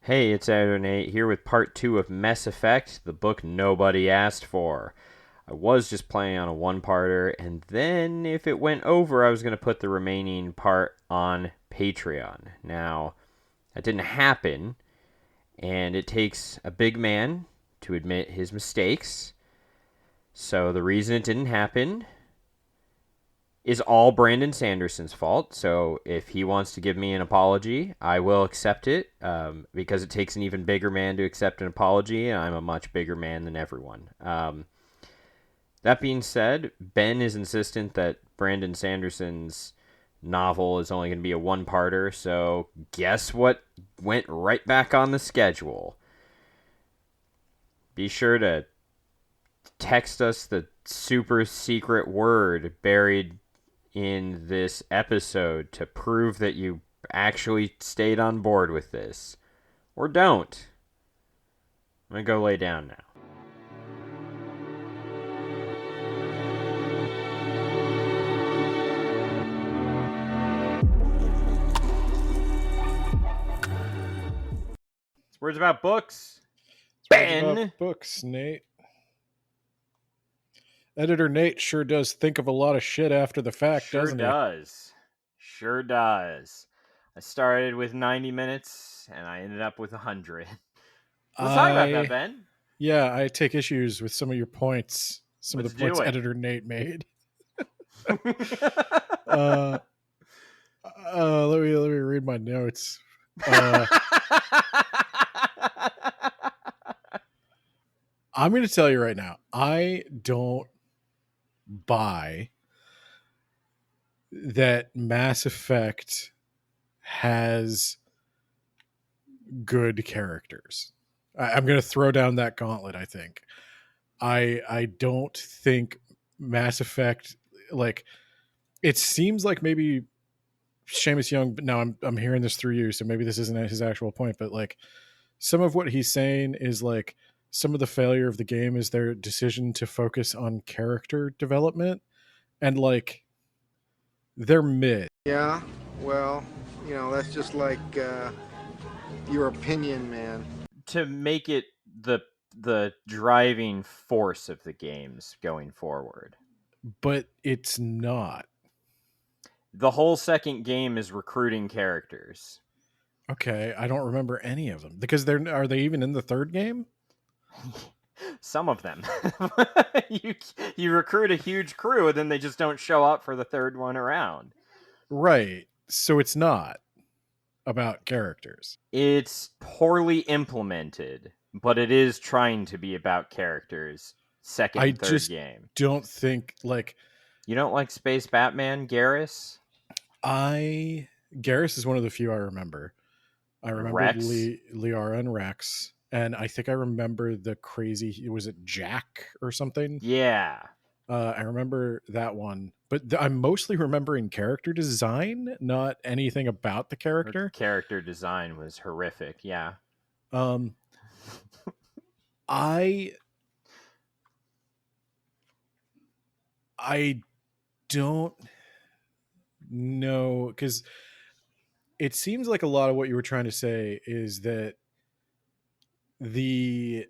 Hey, it's Editor Nate here with part 2 of Mass Effect, the book nobody asked for. I was just playing on a one-parter, and then if it went over, I was going to put the remaining part on Patreon. Now, that didn't happen, and it takes a big man to admit his mistakes. So the reason it didn't happen is all Brandon Sanderson's fault. So if he wants to give me an apology, I will accept it because it takes an even bigger man to accept an apology, and I'm a much bigger man than everyone. That being said, Ben is insistent that Brandon Sanderson's novel is only going to be a one-parter, so guess what went right back on the schedule? Be sure to text us the super secret word buried in this episode to prove that you actually stayed on board with this. Or don't. I'm going to go lay down now. It's words about books. Ben! About books, Nate. Editor Nate sure does think of a lot of shit after the fact, Sure doesn't he? does. Sure does. I started with 90 minutes, and I ended up with 100. Let's talk about that, Ben. Yeah, I take issues with some of your points. Some Let's of the points do it. Editor Nate made. uh, let me read my notes. I'm going to tell you right now, I don't buy that Mass Effect has good characters. I'm going to throw down that gauntlet, I think. I don't think Mass Effect, like, it seems like maybe Shamus Young, but now I'm hearing this through you, so maybe this isn't his actual point, but like some of what he's saying is like some of the failure of the game is their decision to focus on character development, and like they're mid. Yeah, well, that's just like your opinion, man. To make it the driving force of the games going forward. But it's not. The whole second game is recruiting characters. Okay, I don't remember any of them because are they even in the third game? Some of them. you recruit a huge crew and then they just don't show up for the third one around. Right. So it's not about characters. It's poorly implemented, but it is trying to be about characters. Second and third game. Don't think like you don't like Space Batman, Garrus? Garrus is one of the few I remember. I remember Liara and Rex, and I think I remember the crazy. Was it Jack or something? Yeah. I remember that one, but I'm mostly remembering character design, not anything about the character. Her character design was horrific. Yeah. I don't know, because it seems like a lot of what you were trying to say is that the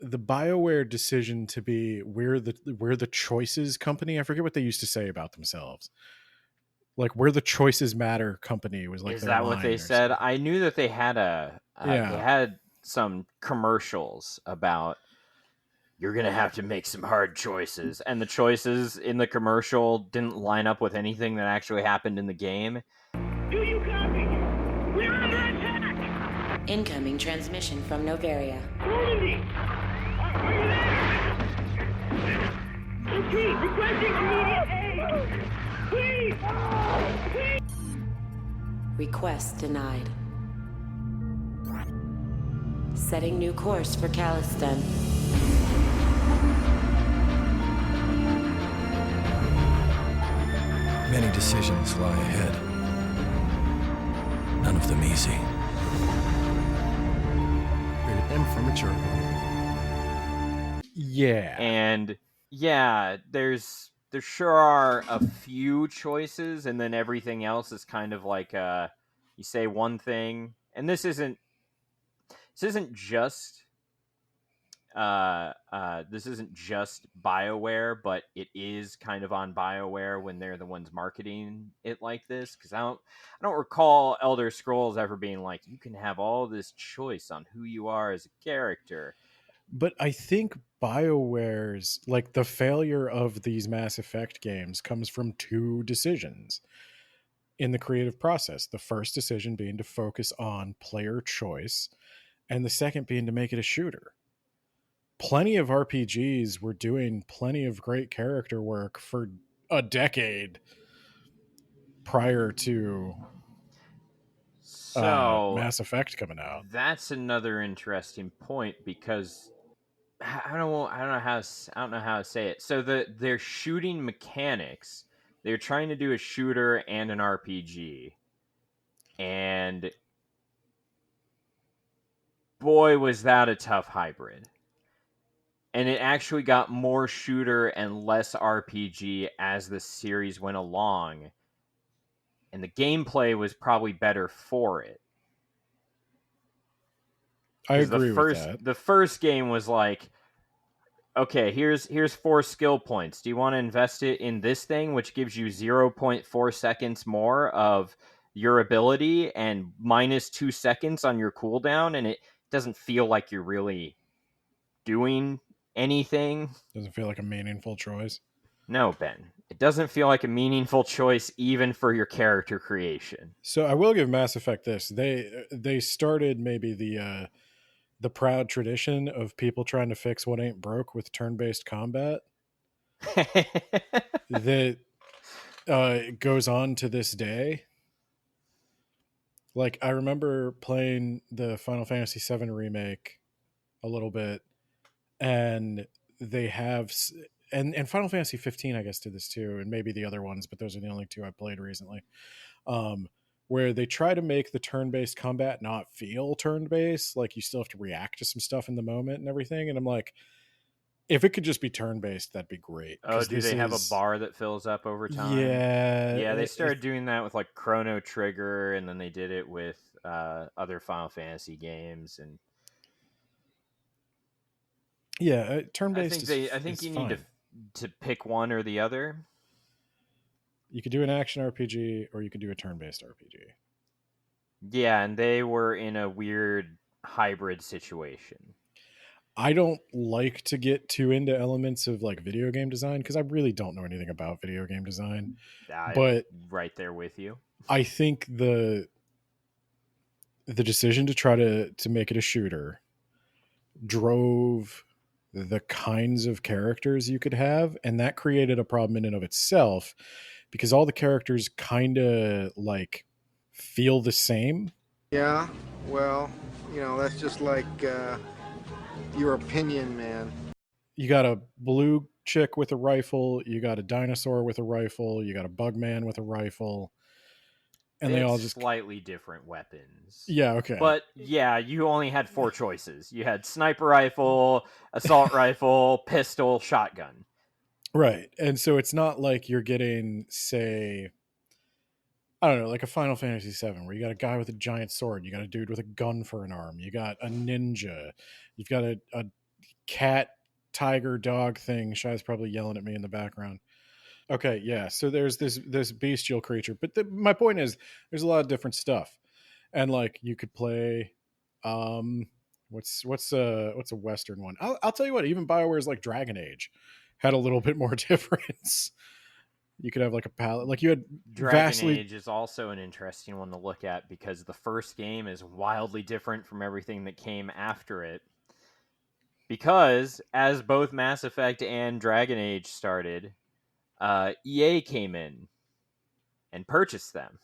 BioWare decision to be we're the choices company. I forget what they used to say about themselves. Like we're the choices matter company was like. Is that what they said? Something. I knew that they had they had some commercials about you're gonna have to make some hard choices, and the choices in the commercial didn't line up with anything that actually happened in the game. Do you copy? We're under attack! Incoming transmission from Novaria. Colony! Are you there? Okay, requesting immediate aid! Please! Please! Request denied. Setting new course for Caliston. Many decisions lie ahead. None of them easy. Rated M for mature. Yeah. And yeah, there sure are a few choices, and then everything else is kind of like you say one thing, and this isn't isn't just this isn't just BioWare, but it is kind of on BioWare when they're the ones marketing it like this. Because I don't recall Elder Scrolls ever being like, you can have all this choice on who you are as a character. But I think BioWare's, like, the failure of these Mass Effect games comes from two decisions in the creative process. The first decision being to focus on player choice, and the second being to make it a shooter. Plenty of RPGs were doing plenty of great character work for a decade prior to So Mass Effect coming out. that's another interesting point because I don't know how to say it. So their shooting mechanics, they're trying to do a shooter and an RPG, and boy was that a tough hybrid. And it actually got more shooter and less RPG as the series went along, and the gameplay was probably better for it. I Because agree with that. the first game was like, okay, here's 4 skill points. Do you want to invest it in this thing, which gives you 0.4 seconds more of your ability and minus 2 seconds on your cooldown, and it doesn't feel like you're really doing anything? Doesn't feel like a meaningful choice. No, Ben. It doesn't feel like a meaningful choice even for your character creation. So I will give Mass Effect this. They started maybe the proud tradition of people trying to fix what ain't broke with turn-based combat that goes on to this day. Like, I remember playing the Final Fantasy VII remake a little bit, and they have and Final Fantasy 15 I guess did this too, and maybe the other ones, but those are the only two I played recently. Where they try to make the turn-based combat not feel turn-based, like you still have to react to some stuff in the moment and everything. And I'm like, if it could just be turn-based, that'd be great. Oh, do they have a bar that fills up over time? Yeah, Yeah, they started doing that with like Chrono Trigger, and then they did it with other Final Fantasy games. And yeah, turn-based I think is you fine. need to pick one or the other. You could do an action RPG or you could do a turn-based RPG. Yeah, and they were in a weird hybrid situation. I don't like to get too into elements of like video game design because I really don't know anything about video game design. I'm But right there with you. I think the decision to try to make it a shooter drove the kinds of characters you could have, and that created a problem in and of itself because all the characters kind of like feel the same. Yeah, well, that's just like your opinion, man. You got a blue chick with a rifle, you got a dinosaur with a rifle, you got a bug man with a rifle, and They they had all just slightly different weapons. yeah, okay. But yeah, you only had 4 choices. You had sniper rifle, assault rifle, pistol, shotgun. Right. And so it's not like you're getting, say, I don't know, like a Final Fantasy VII, where you got a guy with a giant sword, you got a dude with a gun for an arm, you got a ninja, you've got a cat, tiger, dog thing. Shai's probably yelling at me in the background. Okay, yeah. So there's this bestial creature, but my point is, there's a lot of different stuff, and like you could play, what's a Western one? I'll tell you what. Even Bioware's like Dragon Age had a little bit more difference. You could have like a palette, like you had Dragon Age is also an interesting one to look at because the first game is wildly different from everything that came after it. Because as both Mass Effect and Dragon Age started, EA came in and purchased them,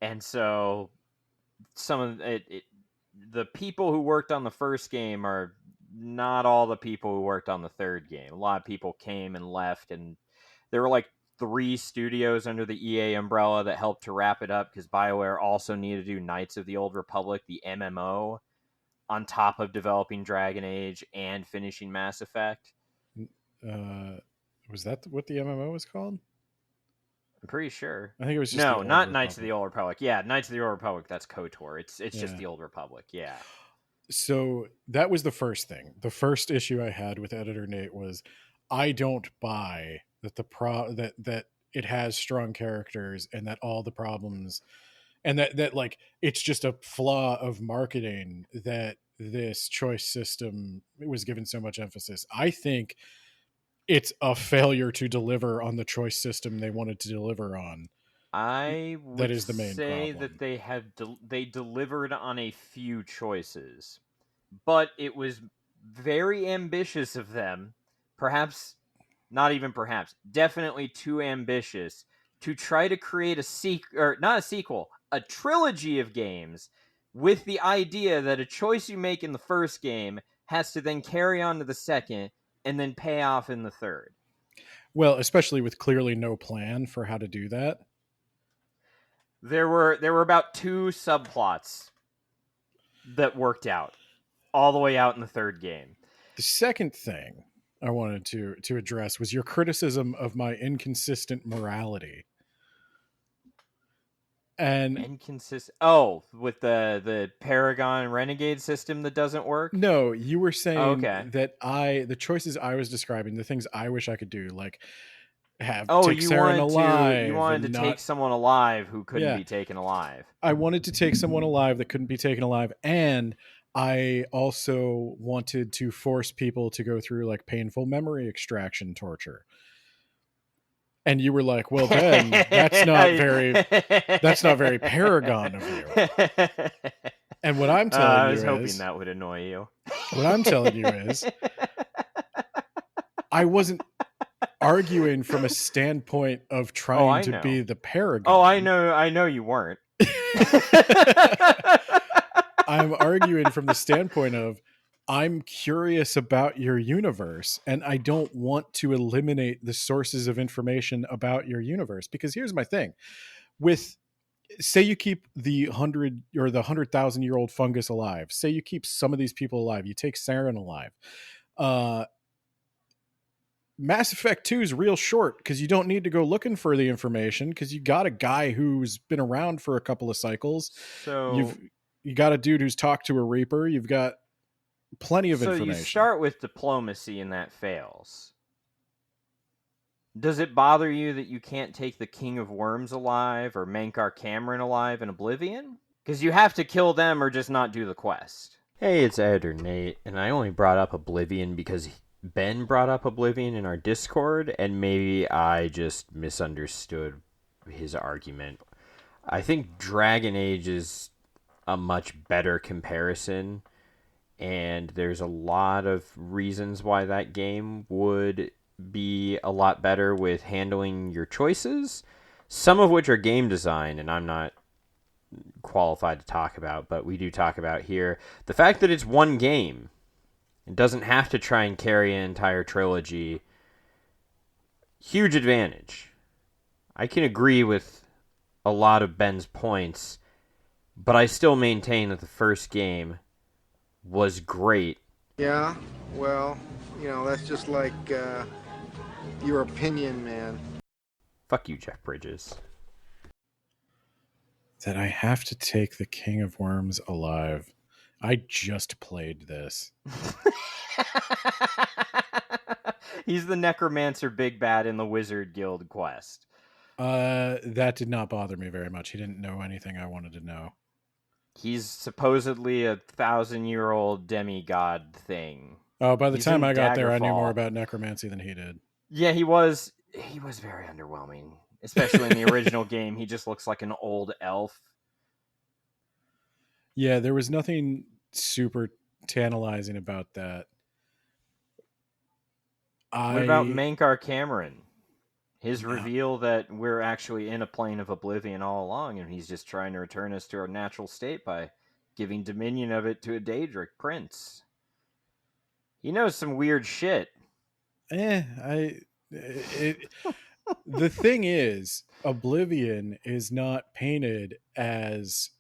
and so some of the people who worked on the first game are not all the people who worked on the third game. A lot of people came and left, and there were like 3 studios under the EA umbrella that helped to wrap it up because BioWare also needed to do Knights of the Old Republic, the MMO, on top of developing Dragon Age and finishing Mass Effect. was that what the MMO was called? I'm pretty sure. I think it was just the No, Old not Knights of Republic. the Old Republic. Yeah, Knights of the Old Republic. That's KOTOR. It's just Yeah. the Old Republic. Yeah. So that was the first thing. The first issue I had with Editor Nate was I don't buy that that it has strong characters and that all the problems and that like it's just a flaw of marketing that this choice system was given so much emphasis. I think it's a failure to deliver on the choice system they wanted to deliver on. I That would is the main say problem. that they delivered on a few choices, but it was very ambitious of them. Perhaps not even perhaps, definitely too ambitious to try to create a sequel, or not a sequel, a trilogy of games with the idea that a choice you make in the first game has to then carry on to the second and then pay off in the third. Well, especially with clearly no plan for how to do that. There were about 2 subplots that worked out all the way out in the third game. The second thing I wanted to address was your criticism of my inconsistent morality. And Inconsistent. Oh, with the Paragon Renegade system that doesn't work. no, you were saying Okay. that the choices I was describing, the things I wish I could do, like Oh, take Saren alive. you wanted to and take someone alive who couldn't Yeah. be taken alive. I wanted to take someone alive that couldn't be taken alive, and I also wanted to force people to go through like painful memory extraction torture. And you were like, "Well, Ben, that's not very Paragon of you." And what I'm telling I you was hoping is, that would annoy you. what I'm telling you is, I wasn't arguing from a standpoint of trying to know. be the Paragon. Oh, I know you weren't. I'm arguing from the standpoint of I'm curious about your universe and I don't want to eliminate the sources of information about your universe. Because here's my thing. With say you keep the 100,000-year-old fungus alive. Say you keep some of these people alive. You take Saren alive. Mass Effect 2 is real short because you don't need to go looking for the information because you got a guy who's been around for a couple of cycles. So you got a dude who's talked to a Reaper. You've got plenty of information. So you start with diplomacy and that fails. Does it bother you that you can't take the King of Worms alive or Mankar Cameron alive in Oblivion? Because you have to kill them or just not do the quest. Hey, it's Ed or Nate, and I only brought up Oblivion because Ben brought up Oblivion in our Discord, and maybe I just misunderstood his argument. I think Dragon Age is a much better comparison, and there's a lot of reasons why that game would be a lot better with handling your choices, some of which are game design, and I'm not qualified to talk about, but we do talk about here. The fact that it's one game, it doesn't have to try and carry an entire trilogy, huge advantage. I can agree with a lot of Ben's points, but I still maintain that the first game was great. Yeah, well, that's just like your opinion, man. Fuck you, Jeff Bridges. That I have to take the King of Worms alive. I just played this. He's the necromancer big bad in the Wizard Guild quest. That did not bother me very much. He didn't know anything I wanted to know. He's supposedly a 1,000-year-old demigod thing. Oh, by the He's time in I got there, I knew Daggerfall. more about necromancy than he did. Yeah, he was very underwhelming. Especially in the original game, he just looks like an old elf. Yeah, there was nothing super tantalizing about that. What about Mankar Cameron? His reveal that we're actually in a plane of oblivion all along, and he's just trying to return us to our natural state by giving dominion of it to a Daedric prince. He knows some weird shit. The thing is, Oblivion is not painted as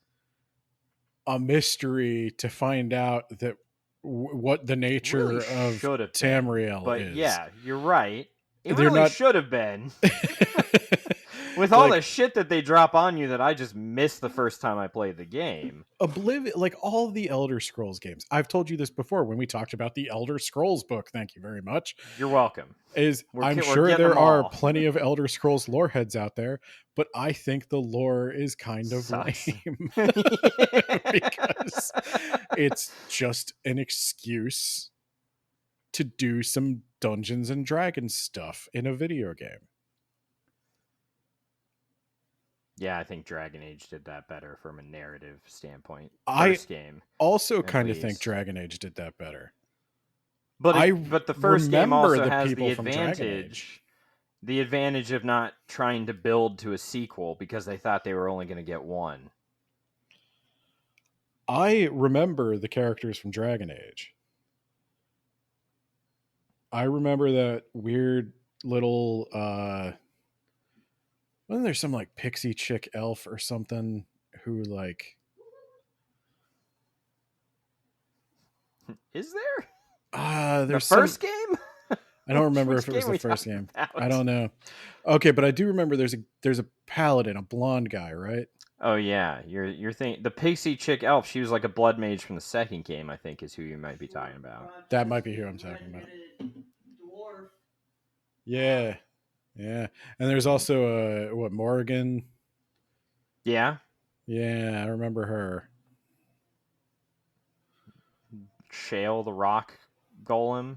a mystery to find out that what the nature Really of should have Tamriel But is. yeah, you're right. It They're really not- should have been. With all Like, the shit that they drop on you that I just missed the first time I played the game. Oblivion, like all the Elder Scrolls games. I've told you this before when we talked about the Elder Scrolls book. Thank you very much. You're welcome. I'm We're sure getting there them are all. plenty of Elder Scrolls lore heads out there, but I think the lore is kind of Sucks. lame because it's just an excuse to do some Dungeons and Dragons stuff in a video game. Yeah, I think Dragon Age did that better from a narrative standpoint. I First game. Also at kind of think least. Dragon Age did that better. But the first game remember also the has the people from Dragon Age. advantage of not trying to build to a sequel because they thought they were only going to get one. I remember the characters from Dragon Age. I remember that weird little wasn't there some like pixie chick elf or something who like Is there? there's The first some game? I don't remember Which if it was game the we first talking game. about? I don't know. Okay, but I do remember there's a paladin, a blonde guy, right? Oh yeah, you're thinking the pixie chick elf. She was like a blood mage from the second game. I think is who you might be talking about. That might be who I'm talking about. Yeah. Yeah. And there's also Morrigan. Yeah, Yeah, I remember her. Shale the rock golem.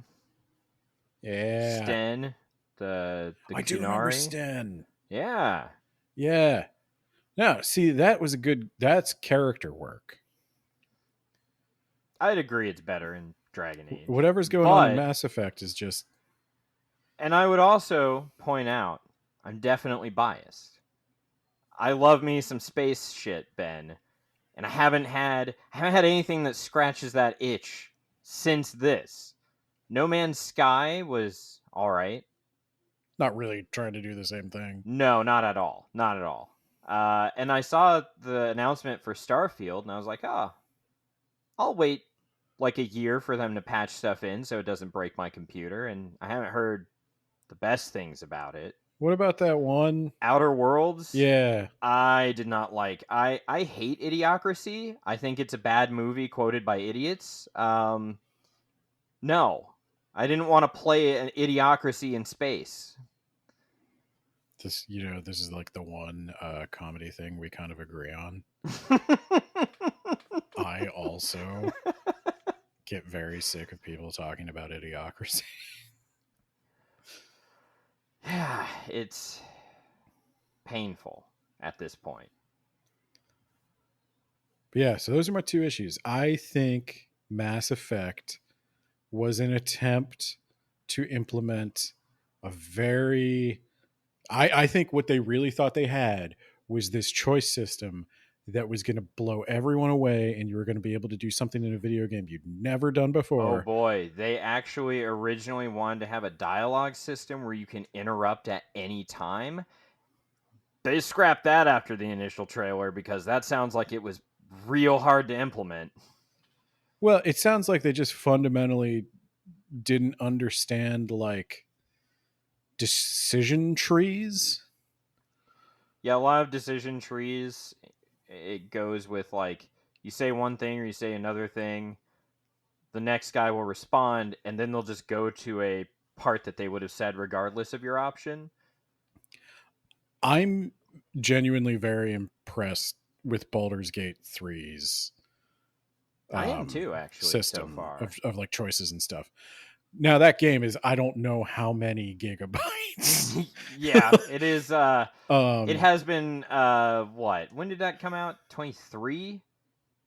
Yeah. Sten the I do remember Qunari. Sten. Yeah. Yeah. No, see, that's character work. I'd agree it's better in Dragon Age. Whatever's going on in But- Mass Effect is just And I would also point out, I'm definitely biased. I love me some space shit, Ben, and I haven't had anything that scratches that itch since this. No Man's Sky was all right. not really trying to do the same thing. No, not at all. Not at all. And I saw the announcement for Starfield, and I was like, oh, I'll wait like a year for them to patch stuff in so it doesn't break my computer. And I haven't heard the best things about it. What about that one? Outer Worlds? Yeah. I did not like. I hate Idiocracy. I think it's a bad movie quoted by idiots. No. I didn't want to play an Idiocracy in space. This is like the one comedy thing we kind of agree on. I also get very sick of people talking about Idiocracy. Yeah, it's painful at this point. But yeah, so those are my two issues. I think Mass Effect was an attempt to implement a very I think what they really thought they had was this choice system that was going to blow everyone away, and you were going to be able to do something in a video game you'd never done before. Oh boy, they actually originally wanted to have a dialogue system where you can interrupt at any time. They scrapped that after the initial trailer because that sounds like it was real hard to implement. Well, it sounds like they just fundamentally didn't understand like decision trees. Yeah, a lot of decision trees, it goes with like you say one thing or you say another thing, the next guy will respond, and then they'll just go to a part that they would have said regardless of your option. I'm genuinely very impressed with Baldur's Gate 3's I am too, actually, system so far. of like choices and stuff. Now that game is I don't know how many gigabytes. Yeah, it is. It It has been what? When did that come out? 23.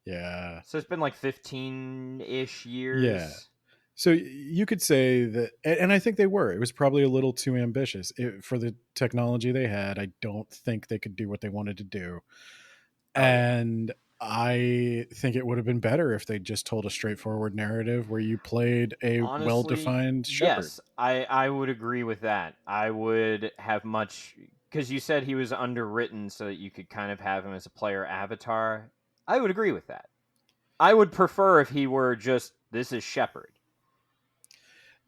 Yeah. So it's been like 15-ish years. Yeah. So you could say that, and I think they were. It was probably a little too ambitious for the technology they had. I don't think they could do what they wanted to do, and I think it would have been better if they just told a straightforward narrative where you played a Honestly, well-defined shepherd. Yes, I would agree with that. I would have much because you said he was underwritten so that you could kind of have him as a player avatar. I would agree with that. I would prefer if he were just this is Shepard.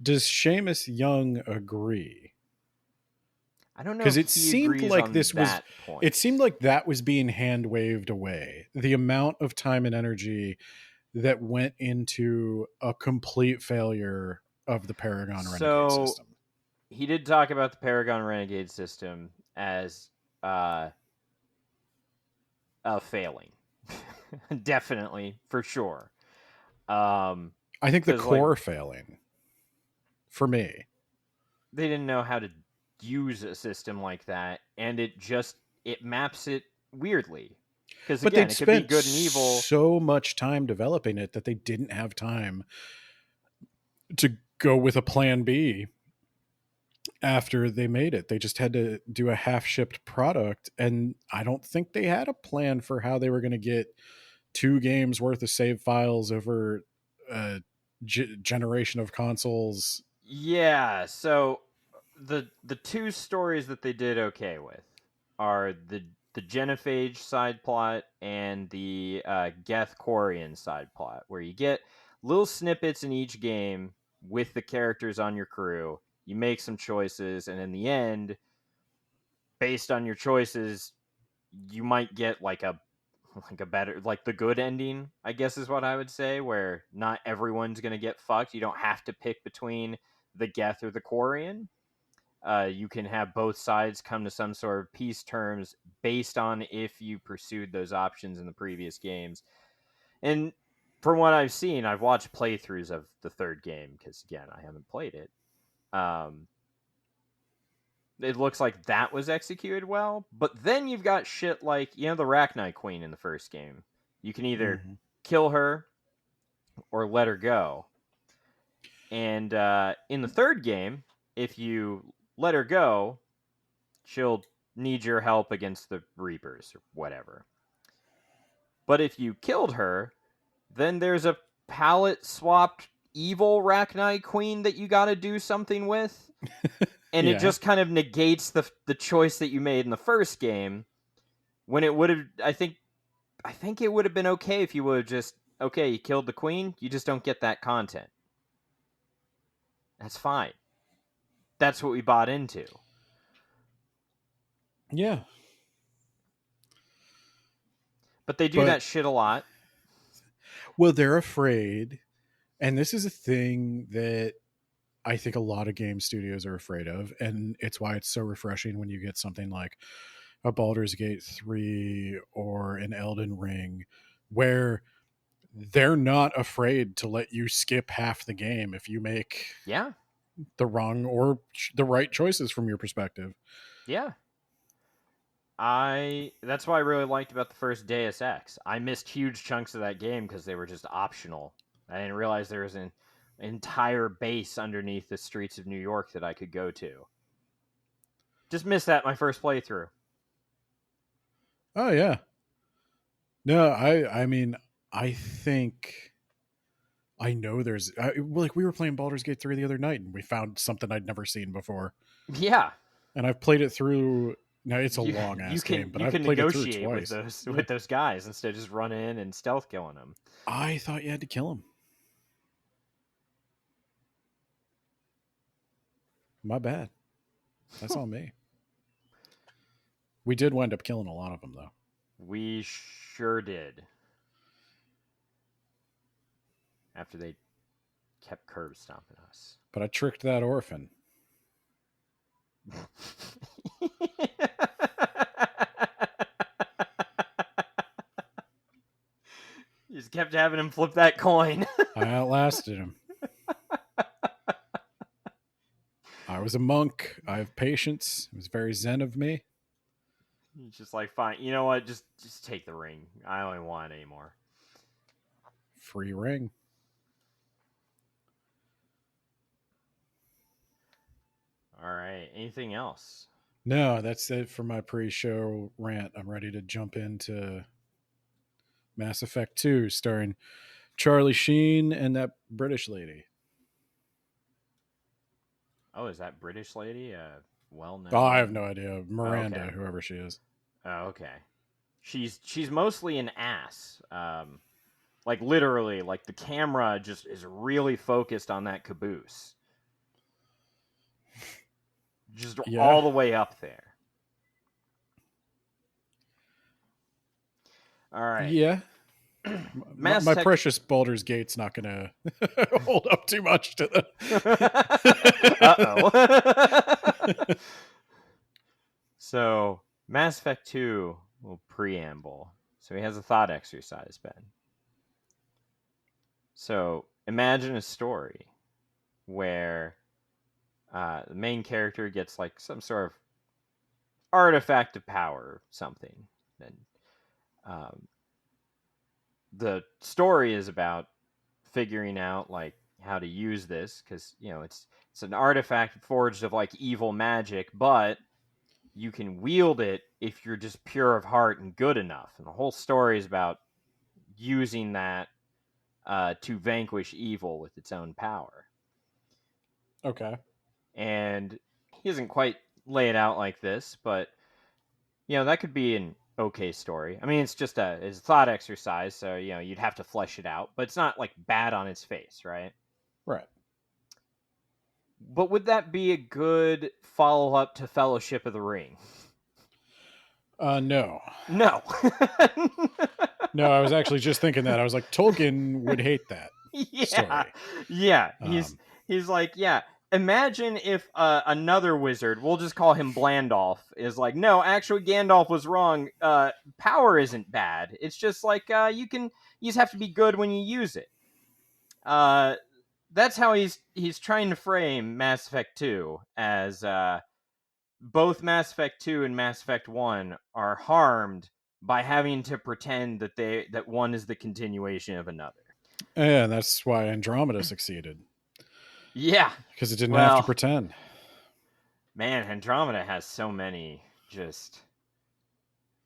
Does Shamus Young agree? I don't know Because if it he seemed agrees like on this was, that point. it seemed like that was being hand waved away. The amount of time and energy that went into a complete failure of the Paragon Renegade So system. he did talk about the Paragon Renegade system as failing. Definitely, for sure. I think the 'Cause, like, core failing for me. they didn't know how to use a system like that, and it maps it weirdly. Because But again, they'd it could be spent good and evil. so much time developing it that they didn't have time to go with a plan B after they made it. They just had to do a half shipped product. And I don't think they had a plan for how they were going to get 2 games worth of save files over a generation of consoles. Yeah, so the two stories that they did okay with are the Genophage side plot and the Geth Quarian side plot, where you get little snippets in each game with the characters on your crew. You make some choices, and in the end, based on your choices, you might get like a better, like the good ending, I guess is what I would say, where not everyone's gonna get fucked. You don't have to pick between the Geth or the Quarian. You can have both sides come to some sort of peace terms based on if you pursued those options in the previous games. And from what I've seen, I've watched playthroughs of the third game because again, I haven't played it. It looks like that was executed well, but then you've got shit like, the Rachni Queen in the first game. You can either kill her or let her go. And in the third game, if you let her go, she'll need your help against the Reapers or whatever. But if you killed her, then there's a palette swapped evil Rachni Queen that you got to do something with. And it Yeah. just kind of negates the choice that you made in the first game, when it would have, I think it would have been okay if you would have just, okay, you killed the queen, you just don't get that content. That's fine. That's what we bought into. Yeah. But they do But, that shit a lot. well, they're afraid. And this is a thing that I think a lot of game studios are afraid of. And it's why it's so refreshing when you get something like a Baldur's Gate 3 or an Elden Ring, where they're not afraid to let you skip half the game if you make Yeah. the wrong or the right choices from your perspective. Yeah. That's what I really liked about the first Deus Ex. I missed huge chunks of that game because they were just optional. I didn't realize there was an entire base underneath the streets of New York that I could go to. Just missed that my first playthrough. Oh yeah. No, I mean, I think I know there's like we were playing Baldur's Gate 3 the other night and we found something I'd never seen before. Yeah. And I've played it through. Now it's a You, long you ass can game, but you I've can played it through negotiate with twice. those guys instead of just run in and stealth killing them. I thought you had to kill him. My bad. That's on me. We did wind up killing a lot of them though. We sure did. After they kept curb stomping us. But I tricked that orphan. You just kept having him flip that coin. I outlasted him. I was a monk. I have patience. It was very zen of me. He's just like, fine, you know what? Just take the ring. I don't even want it anymore. Free ring. All right. Anything else? No, that's it for my pre-show rant. I'm ready to jump into Mass Effect 2, starring Charlie Sheen and that British lady. Oh, is that British lady? Well known. Oh, I have no idea. Miranda, okay. whoever she is. Oh, okay. She's mostly an ass. Like literally, like the camera just is really focused on that caboose. just Yeah. all the way up there. All right. Yeah. Mass My Tech- precious Baldur's Gate's not going to hold up too much to the. Uh-oh. So, Mass Effect 2 will preamble. So he has a thought exercise, Ben. So, imagine a story where the main character gets like some sort of artifact of power or something. And the story is about figuring out like how to use this, because it's an artifact forged of like evil magic, but you can wield it if you're just pure of heart and good enough. And the whole story is about using that to vanquish evil with its own power. Okay. And he doesn't quite lay it out like this, but that could be an okay story. I mean, it's just it's a thought exercise, so you'd have to flesh it out, but it's not like bad on its face, right? Right. But would that be a good follow-up to Fellowship of the Ring? No. No. No, I was actually just thinking that. I was like, Tolkien would hate that story. Yeah. He's like, yeah. Imagine if another wizard, we'll just call him Blandolf, is like, no, actually Gandalf was wrong. Power isn't bad. It's just like you just have to be good when you use it. That's how he's trying to frame Mass Effect 2 as both Mass Effect 2 and Mass Effect 1 are harmed by having to pretend that one is the continuation of another. And that's why Andromeda succeeded. Yeah. Because it didn't have to pretend. Man, Andromeda has so many just...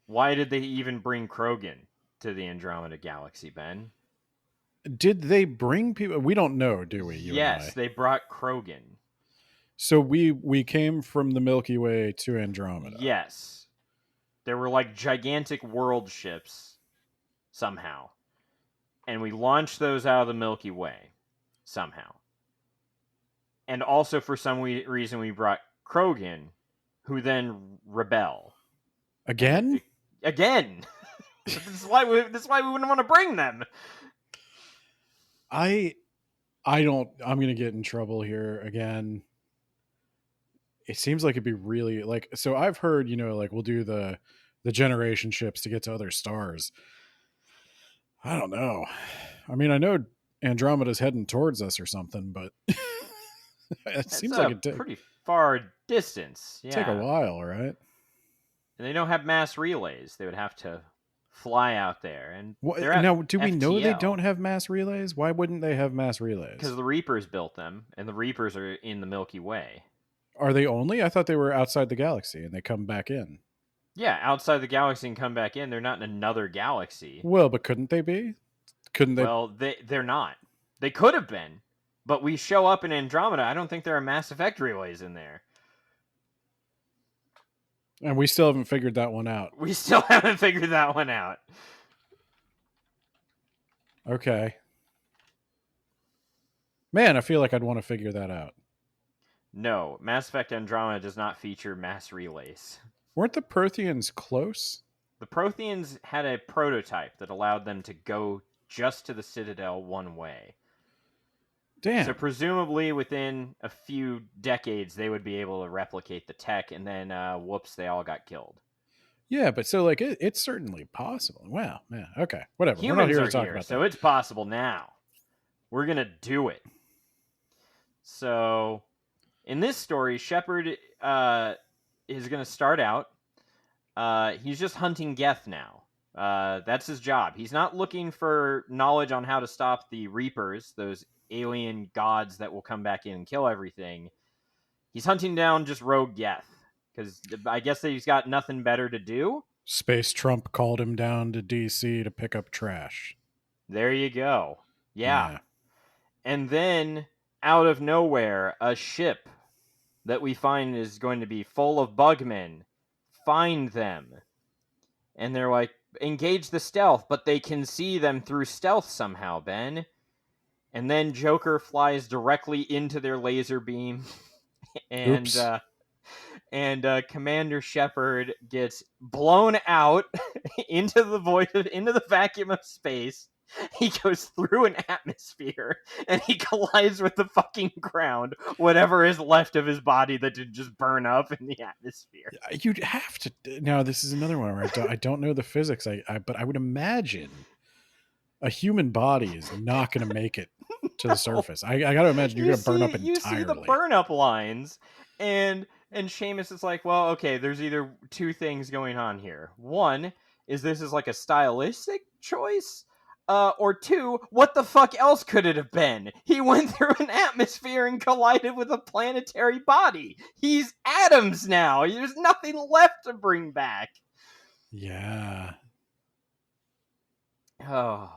Why did they even bring Krogan to the Andromeda Galaxy, Ben? Did they bring people? We don't know, do we? Yes, they brought Krogan. So we came from the Milky Way to Andromeda. Yes. There were like gigantic world ships somehow. And we launched those out of the Milky Way somehow. And also for some reason we brought Krogan, who then rebel. Again? Again! This is why we wouldn't want to bring them. I'm going to get in trouble here again. It seems like it'd be really like, so I've heard, like we'll do the generation ships to get to other stars. I don't know. I mean, I know Andromeda's heading towards us or something, but it seems like it'd pretty far distance. Yeah. Take a while, right? And they don't have mass relays. They would have to fly out there. And now, do we know they FTL. don't have mass relays? Why wouldn't they have mass relays? Because the Reapers built them, and the Reapers are in the Milky Way. Are they only? I thought they were outside the galaxy and they come back in. Yeah, outside the galaxy and come back in. They're not in another galaxy. Well, but couldn't they be? Couldn't they? Well, they're not. They could have been, but we show up in Andromeda. I don't think there are Mass Effect relays in there. And we still haven't figured that one out. We still haven't figured that one out. Okay. Man, I feel like I'd want to figure that out. No, Mass Effect Andromeda does not feature mass relays. Weren't the Protheans close? The Protheans had a prototype that allowed them to go just to the Citadel one way. Damn. So presumably within a few decades, they would be able to replicate the tech, and then, whoops, they all got killed. Yeah, but so, like, it's certainly possible. Wow, man. Okay, whatever. Humans We're not here are to talk here, about so that. it's possible now. We're going to do it. So, in this story, Shepard is going to start out. He's just hunting Geth now. That's his job. He's not looking for knowledge on how to stop the Reapers, those alien gods that will come back in and kill everything. He's hunting down just rogue Geth, because I guess that he's got nothing better to do. Space Trump called him down to DC to pick up trash. There you go. Yeah. And then, out of nowhere, a ship that we find is going to be full of bugmen find them. And they're like, engage the stealth, but they can see them through stealth somehow, Ben. And then Joker flies directly into their laser beam. And and Commander Shepard gets blown out into the vacuum of space. He goes through an atmosphere and he collides with the fucking ground, whatever is left of his body that did just burn up in the atmosphere. You'd have to. Now, this is another one where I don't know the physics. But I would imagine a human body is not going to make it to the surface. I got to imagine you're going to burn up entirely. You see the burn up lines, and Shamus is like, well, okay, there's either two things going on here. One is this is like a stylistic choice. Or two, what the fuck else could it have been? He went through an atmosphere and collided with a planetary body. He's atoms now. There's nothing left to bring back. Yeah. Oh.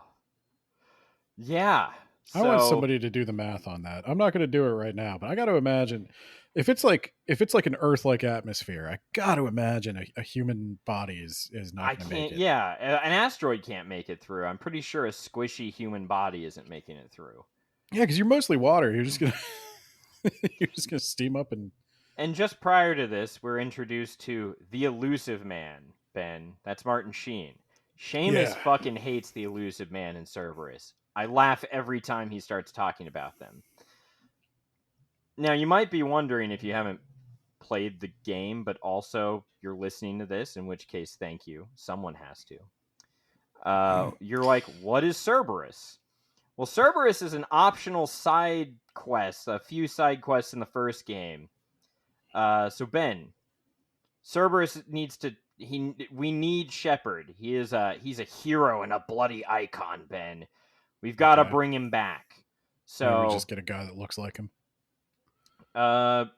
Yeah. I want somebody to do the math on that. I'm not going to do it right now, but I got to imagine if it's like an Earth-like atmosphere, I got to imagine a human body is not going to make it. Yeah, an asteroid can't make it through. I'm pretty sure a squishy human body isn't making it through. Yeah, because you're mostly water. You're just gonna steam up and. And just prior to this, we're introduced to the Elusive Man, Ben. That's Martin Sheen. Shamus fucking hates the Elusive Man in Cerberus. I laugh every time he starts talking about them. Now, you might be wondering if you haven't played the game, but also you're listening to this, in which case, thank you. Someone has to. You're like, what is Cerberus? Well, Cerberus is an optional side quest, a few side quests in the first game. So, Ben, Cerberus needs to... we need Shepard. He's a hero and a bloody icon, Ben. We've got to bring him back. So we just get a guy that looks like him. That'll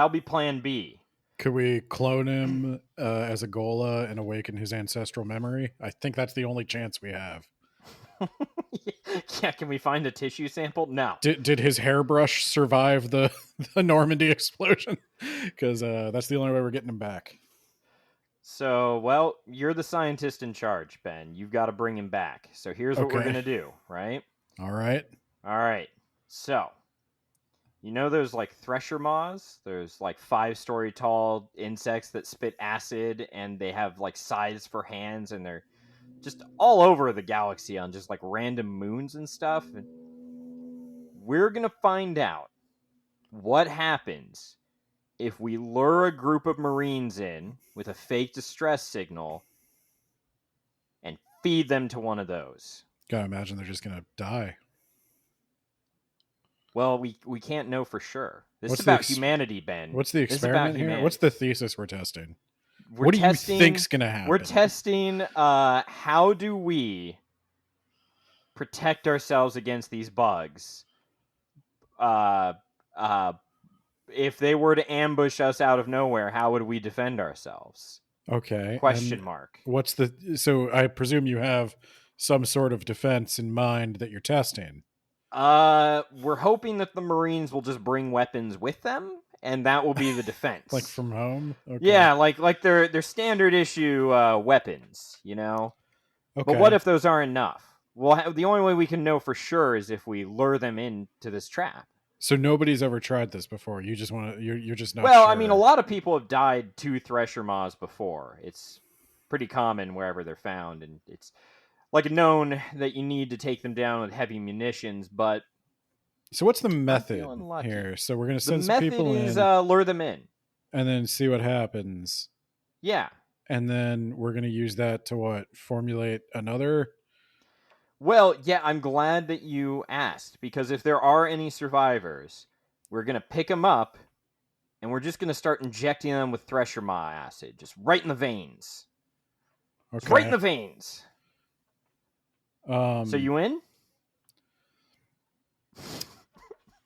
be plan B. Could we clone him as a Gola and awaken his ancestral memory? I think that's the only chance we have. Yeah, can we find a tissue sample? No. Did his hairbrush survive the Normandy explosion? Because that's the only way we're getting him back. So, well, you're the scientist in charge, Ben. You've got to bring him back. So here's what we're going to do, right? All right. So, you know those, like, thresher moths? There's, like, 5-story tall insects that spit acid, and they have, like, scythes for hands, and they're just all over the galaxy on just, like, random moons and stuff. And we're going to find out what happens if we lure a group of Marines in with a fake distress signal and feed them to one of those. Gotta imagine they're just gonna die. Well, we can't know for sure. This is about humanity, Ben. What's the experiment here? Humanity. What's the thesis we're testing? What do you think's gonna happen? We're testing how do we protect ourselves against these bugs? If they were to ambush us out of nowhere, how would we defend ourselves? Okay. Question mark. So I presume you have some sort of defense in mind that you're testing. We're hoping that the Marines will just bring weapons with them, and that will be the defense. Like from home? Okay. Yeah, like their standard issue weapons, you know? Okay. But what if those aren't enough? Well, the only way we can know for sure is if we lure them into this trap. So nobody's ever tried this before. You just want to. You're just not. Well, sure. I mean, a lot of people have died to thresher moths before. It's pretty common wherever they're found, and it's like known that you need to take them down with heavy munitions. But so, what's the method here? So we're going to send some people in. The method is lure them in, and then see what happens. Yeah, and then we're going to use that to formulate another. Well, yeah, I'm glad that you asked, because if there are any survivors, we're going to pick them up, and we're just going to start injecting them with thresher maw acid, just right in the veins. Okay. Just right in the veins. So you in?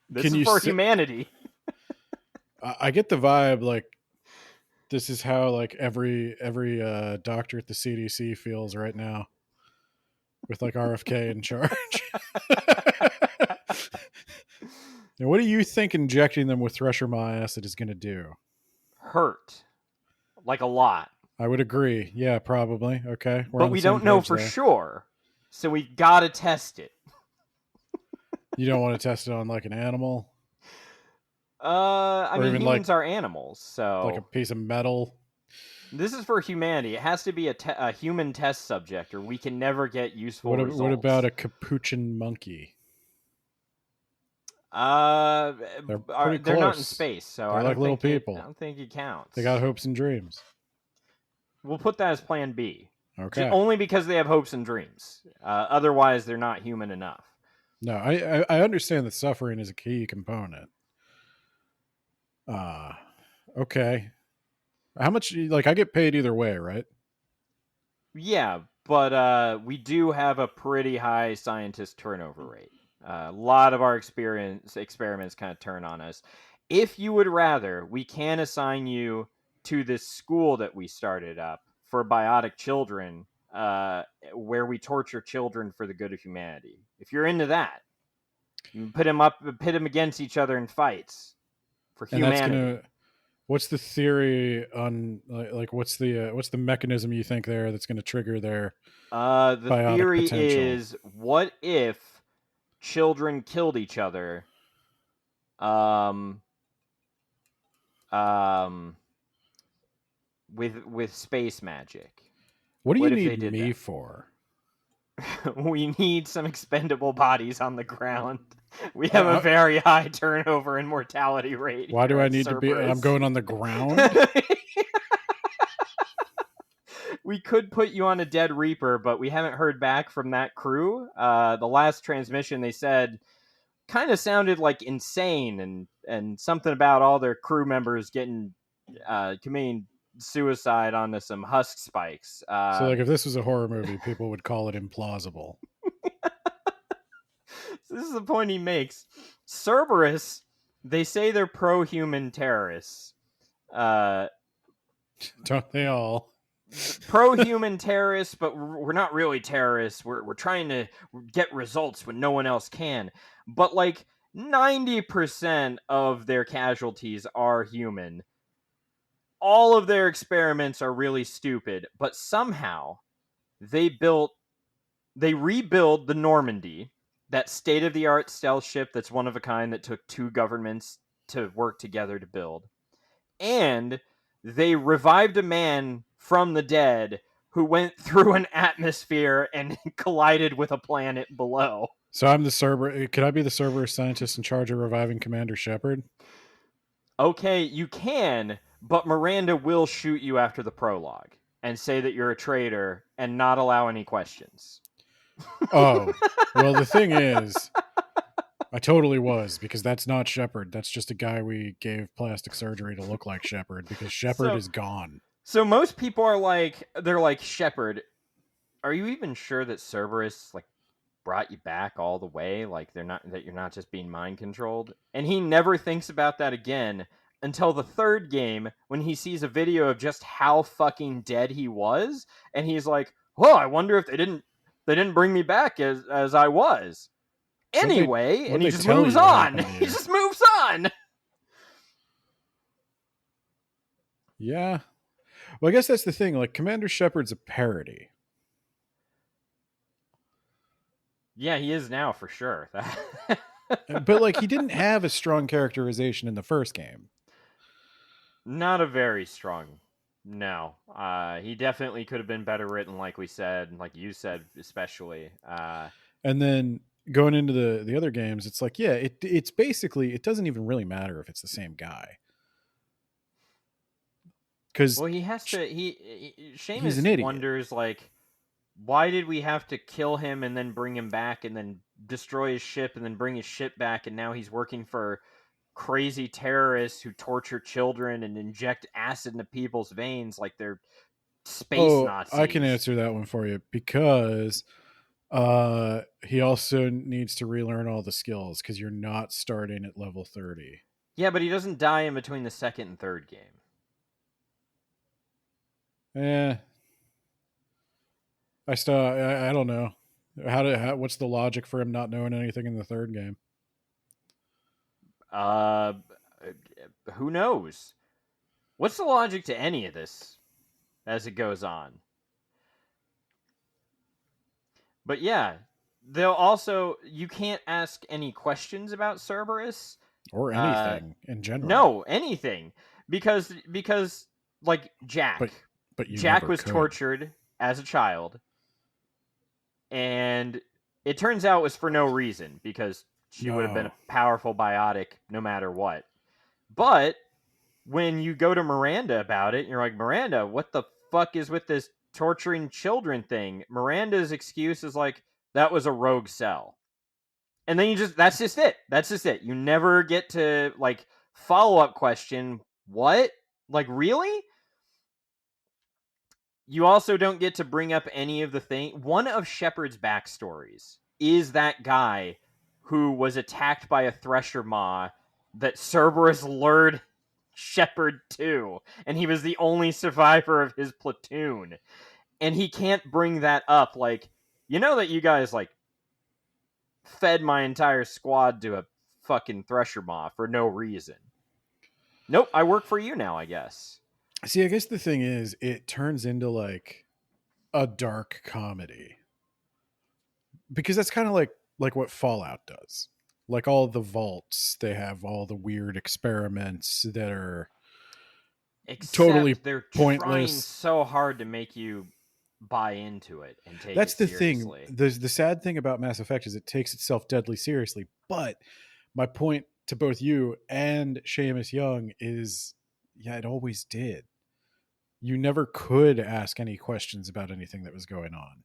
This is for humanity. I get the vibe, like, this is how, like, every doctor at the CDC feels right now. With like RFK in charge. Now, what do you think injecting them with thresher maw acid is going to do? Hurt. Like a lot. I would agree. Yeah, probably. Okay. But we don't know for sure. So we got to test it. You don't want to test it on like an animal? I Or mean, even humans like are animals, like a so piece of metal? this is for humanity. It has to be a human test subject, or we can never get useful What about results. a capuchin monkey? Uh, They're pretty they're not in close. space, so They're I like don't little think it. I people. don't think it counts. They got hopes and dreams. We'll put that as Plan B. Okay. Only because they have hopes and dreams. Otherwise, they're not human enough. No, I understand that suffering is a key component. Uh okay. How much, like, I get paid either way, right? Yeah, but we do have a pretty high scientist turnover rate. A lot of our experiments kind of turn on us. If you would rather, we can assign you to this school that we started up for biotic children, where we torture children for the good of humanity. If you're into that, you pit them against each other in fights for And that's humanity. what's the theory on, like what's the mechanism you think there that's gonna trigger their The biotic theory potential? is, what if children killed each other, um, um, with space magic? What do you What if they need did me that? for? We need some expendable bodies on the ground. We have a Uh, very high turnover and mortality rate why do here I at need to be? I'm Cerberus. going on the ground. We could put you on a Dead Reaper, but we haven't heard back from that crew. The last transmission, they said, kind of sounded like insane, and something about all their crew members committing suicide onto some husk spikes. So, like, if this was a horror movie, people would call it implausible. So this is the point he makes. Cerberus, they say they're pro-human terrorists. Uh, Don't they all? Pro-human terrorists, but we're not really terrorists. We're trying to get results when no one else can. But like 90% of their casualties are human. All of their experiments are really stupid, but somehow they rebuild the Normandy, that state-of-the-art stealth ship that's one of a kind that took two governments to work together to build. And they revived a man from the dead who went through an atmosphere and collided with a planet below. So I'm the Cerberus. Could I be the Cerberus scientist in charge of reviving Commander Shepard? Okay, you can, but Miranda will shoot you after the prologue and say that you're a traitor and not allow any questions. Oh, well, the thing is, I totally was, because that's not Shepard. That's just a guy we gave plastic surgery to look like Shepard, because Shepard So, is gone. so most people are like, they're like, Shepard, are you even sure that Cerberus like brought you back all the way? Like that you're not just being mind controlled? And he never thinks about that again until the third game when he sees a video of just how fucking dead he was, and he's like, "Well, I wonder if they didn't bring me back as I was." Anyway, What and did he they just tell moves you on. happened to He you? just moves on. Yeah. Well, I guess that's the thing. Like, Commander Shepard's a parody. Yeah, he is now for sure. But, like, he didn't have a strong characterization in the first game. Not a very strong. No. He definitely could have been better written, like we said, like you said, especially. And then going into the other games, it's like, yeah, it's basically, it doesn't even really matter if it's the same guy. Because Well, he has to. he's an Shamus idiot. wonders, like, why did we have to kill him and then bring him back and then destroy his ship and then bring his ship back, and now he's working for crazy terrorists who torture children and inject acid into people's veins like they're space Nazis. I can answer that one for you, because he also needs to relearn all the skills, because you're not starting at level 30. Yeah, but he doesn't die in between the second and third game. I don't know. What's the logic for him not knowing anything in the third game? Who knows? What's the logic to any of this as it goes on? But yeah, they'll also, you can't ask any questions about Cerberus. or Uh, anything in general. no, anything, because like But Jack, you Jack never was could. tortured as a child, and it turns out it was for no reason because she would have been a No. powerful biotic no matter what. But when you go to Miranda about it, you're like, Miranda, what the fuck is with this torturing children thing? Miranda's excuse is like, that was a rogue cell. And then that's just it. That's just it. You never get to, like, follow up question, what? Like, really? You also don't get to bring up any of the thing. One of Shepard's backstories is that guy who was attacked by a thresher maw that Cerberus lured Shepard to, and he was the only survivor of his platoon. And he can't bring that up. Like, you know that you guys, like, fed my entire squad to a fucking thresher maw for no reason. Nope, I work for you now, I guess. See, I guess the thing is, it turns into like a dark comedy because that's kind of like what Fallout does. Like all the vaults, they have all the weird experiments that are totally Except they're trying pointless. so hard to make you buy into it and take That's it the thing. seriously. The sad thing about Mass Effect is it takes itself deadly seriously. But my point to both you and Shamus Young is, yeah, it always did. You never could ask any questions about anything that was going on.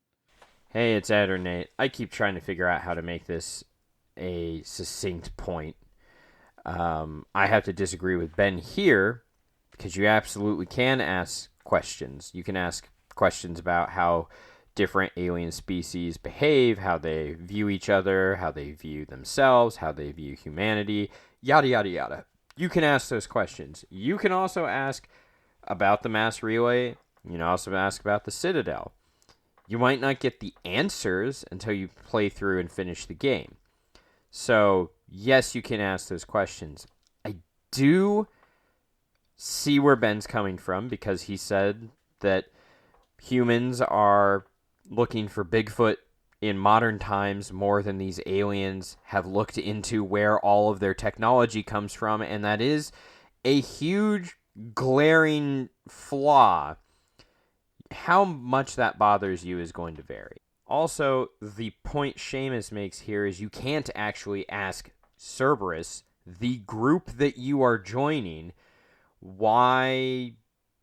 Hey, it's Ed or Nate. I keep trying to figure out how to make this a succinct point. I have to disagree with Ben here because you absolutely can ask questions. You can ask questions about how different alien species behave, how they view each other, how they view themselves, how they view humanity, yada, yada, yada. You can ask those questions. You can also ask about the mass relay. You can also ask about the Citadel. You might not get the answers until you play through and finish the game. So, yes, you can ask those questions. I do see where Ben's coming from because he said that humans are looking for Bigfoot in modern times more than these aliens have looked into where all of their technology comes from, and that is a huge glaring flaw. How much that bothers you is going to vary. Also, the point Shamus makes here is you can't actually ask Cerberus, the group that you are joining, why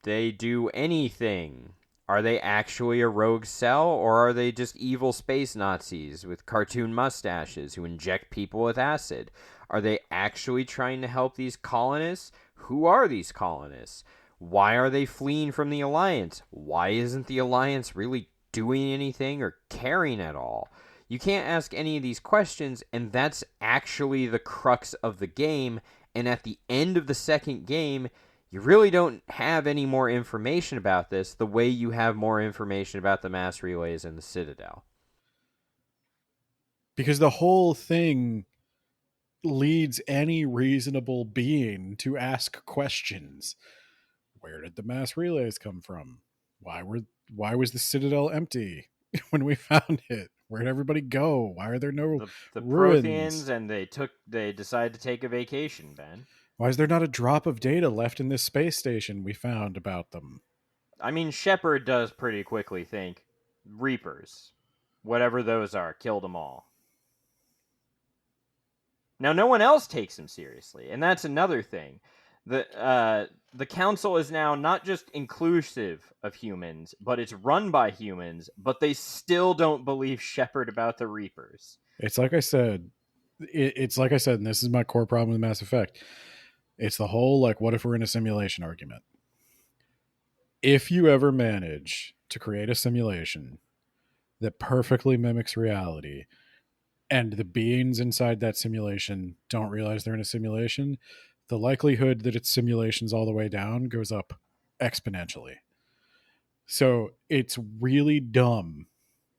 they do anything. Are they actually a rogue cell, or are they just evil space Nazis with cartoon mustaches who inject people with acid? Are they actually trying to help these colonists? Who are these colonists? Why are they fleeing from the Alliance? Why isn't the Alliance really doing anything or caring at all? You can't ask any of these questions, and that's actually the crux of the game. And at the end of the second game, you really don't have any more information about this the way you have more information about the mass relays and the Citadel. Because the whole thing leads any reasonable being to ask questions. Where did the mass relays come from? Why was the Citadel empty when we found it? Where'd everybody go? Why are there no The ruins? Protheans, and they decided to take a vacation, Ben. Why is there not a drop of data left in this space station we found about them? I mean, Shepard does pretty quickly think Reapers, whatever those are, killed them all. Now, no one else takes him seriously, and that's another thing. The council is now not just inclusive of humans, but it's run by humans, but they still don't believe Shepard about the Reapers. It's like I said. It's like I said, and this is my core problem with Mass Effect. It's the whole, like, what if we're in a simulation argument? If you ever manage to create a simulation that perfectly mimics reality, and the beings inside that simulation don't realize they're in a simulation, the likelihood that it's simulations all the way down goes up exponentially. So it's really dumb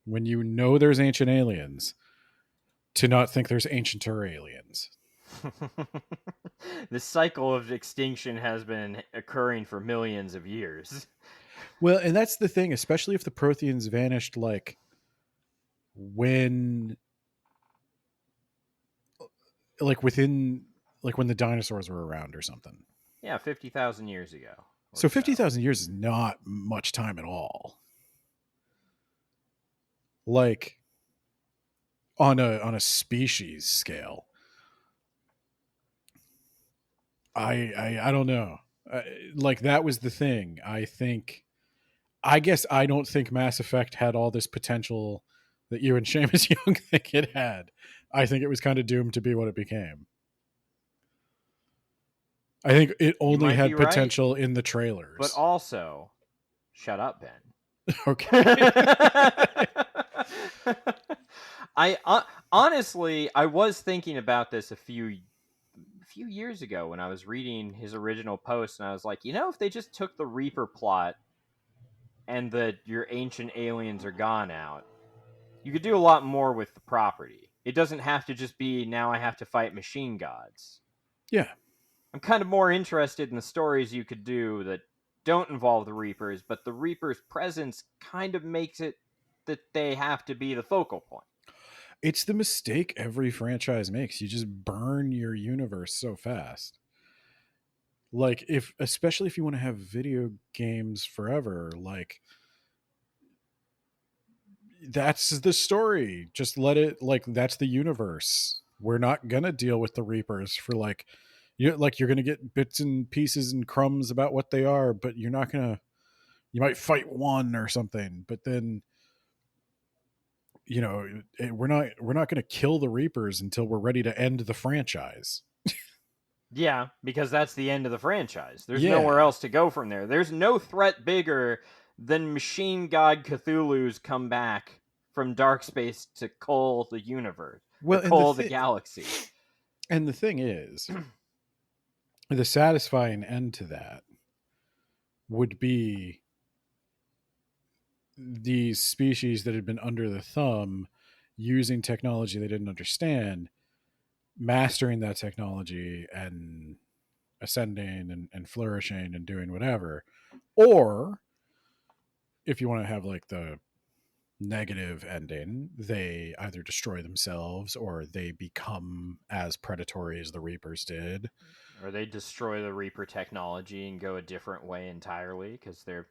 when you know there's ancient aliens to not think there's ancienter aliens. The cycle of extinction has been occurring for millions of years. Well, and that's the thing, especially if the Protheans vanished like when, like, within like when the dinosaurs were around or something. Yeah, 50,000 years ago. So 50,000 years is not much time at all. Like on a species scale. I don't know. Like that was the thing. I guess I don't think Mass Effect had all this potential that you and Shamus Young think it had. I think it was kind of doomed to be what it became. I think it only might be had right. potential in the trailers. But also, shut up, Ben. Okay. Honestly, I was thinking about this a few years ago when I was reading his original post, and I was like, if they just took the Reaper plot and your ancient aliens are gone out, you could do a lot more with the property. It doesn't have to just be now I have to fight machine gods. Yeah. I'm kind of more interested in the stories you could do that don't involve the Reapers, but the Reapers' presence kind of makes it that they have to be the focal point. It's the mistake every franchise makes. You just burn your universe so fast. Like especially if you want to have video games forever, like that's the story. Just let it, like, that's the universe. We're not gonna deal with the Reapers for you're gonna get bits and pieces and crumbs about what they are, but you're not gonna. You might fight one or something, but then we're not gonna kill the Reapers until we're ready to end the franchise. Yeah, because that's the end of the franchise. There's Yeah. nowhere else to go from there. There's no threat bigger than machine god Cthulhu's come back from dark space to cull the universe, Well, to cull the galaxy. And the thing is, the satisfying end to that would be these species that had been under the thumb using technology they didn't understand, mastering that technology and ascending and flourishing and doing whatever. Or if you want to have like the negative ending, they either destroy themselves or they become as predatory as the Reapers did. Or they destroy the Reaper technology and go a different way entirely because their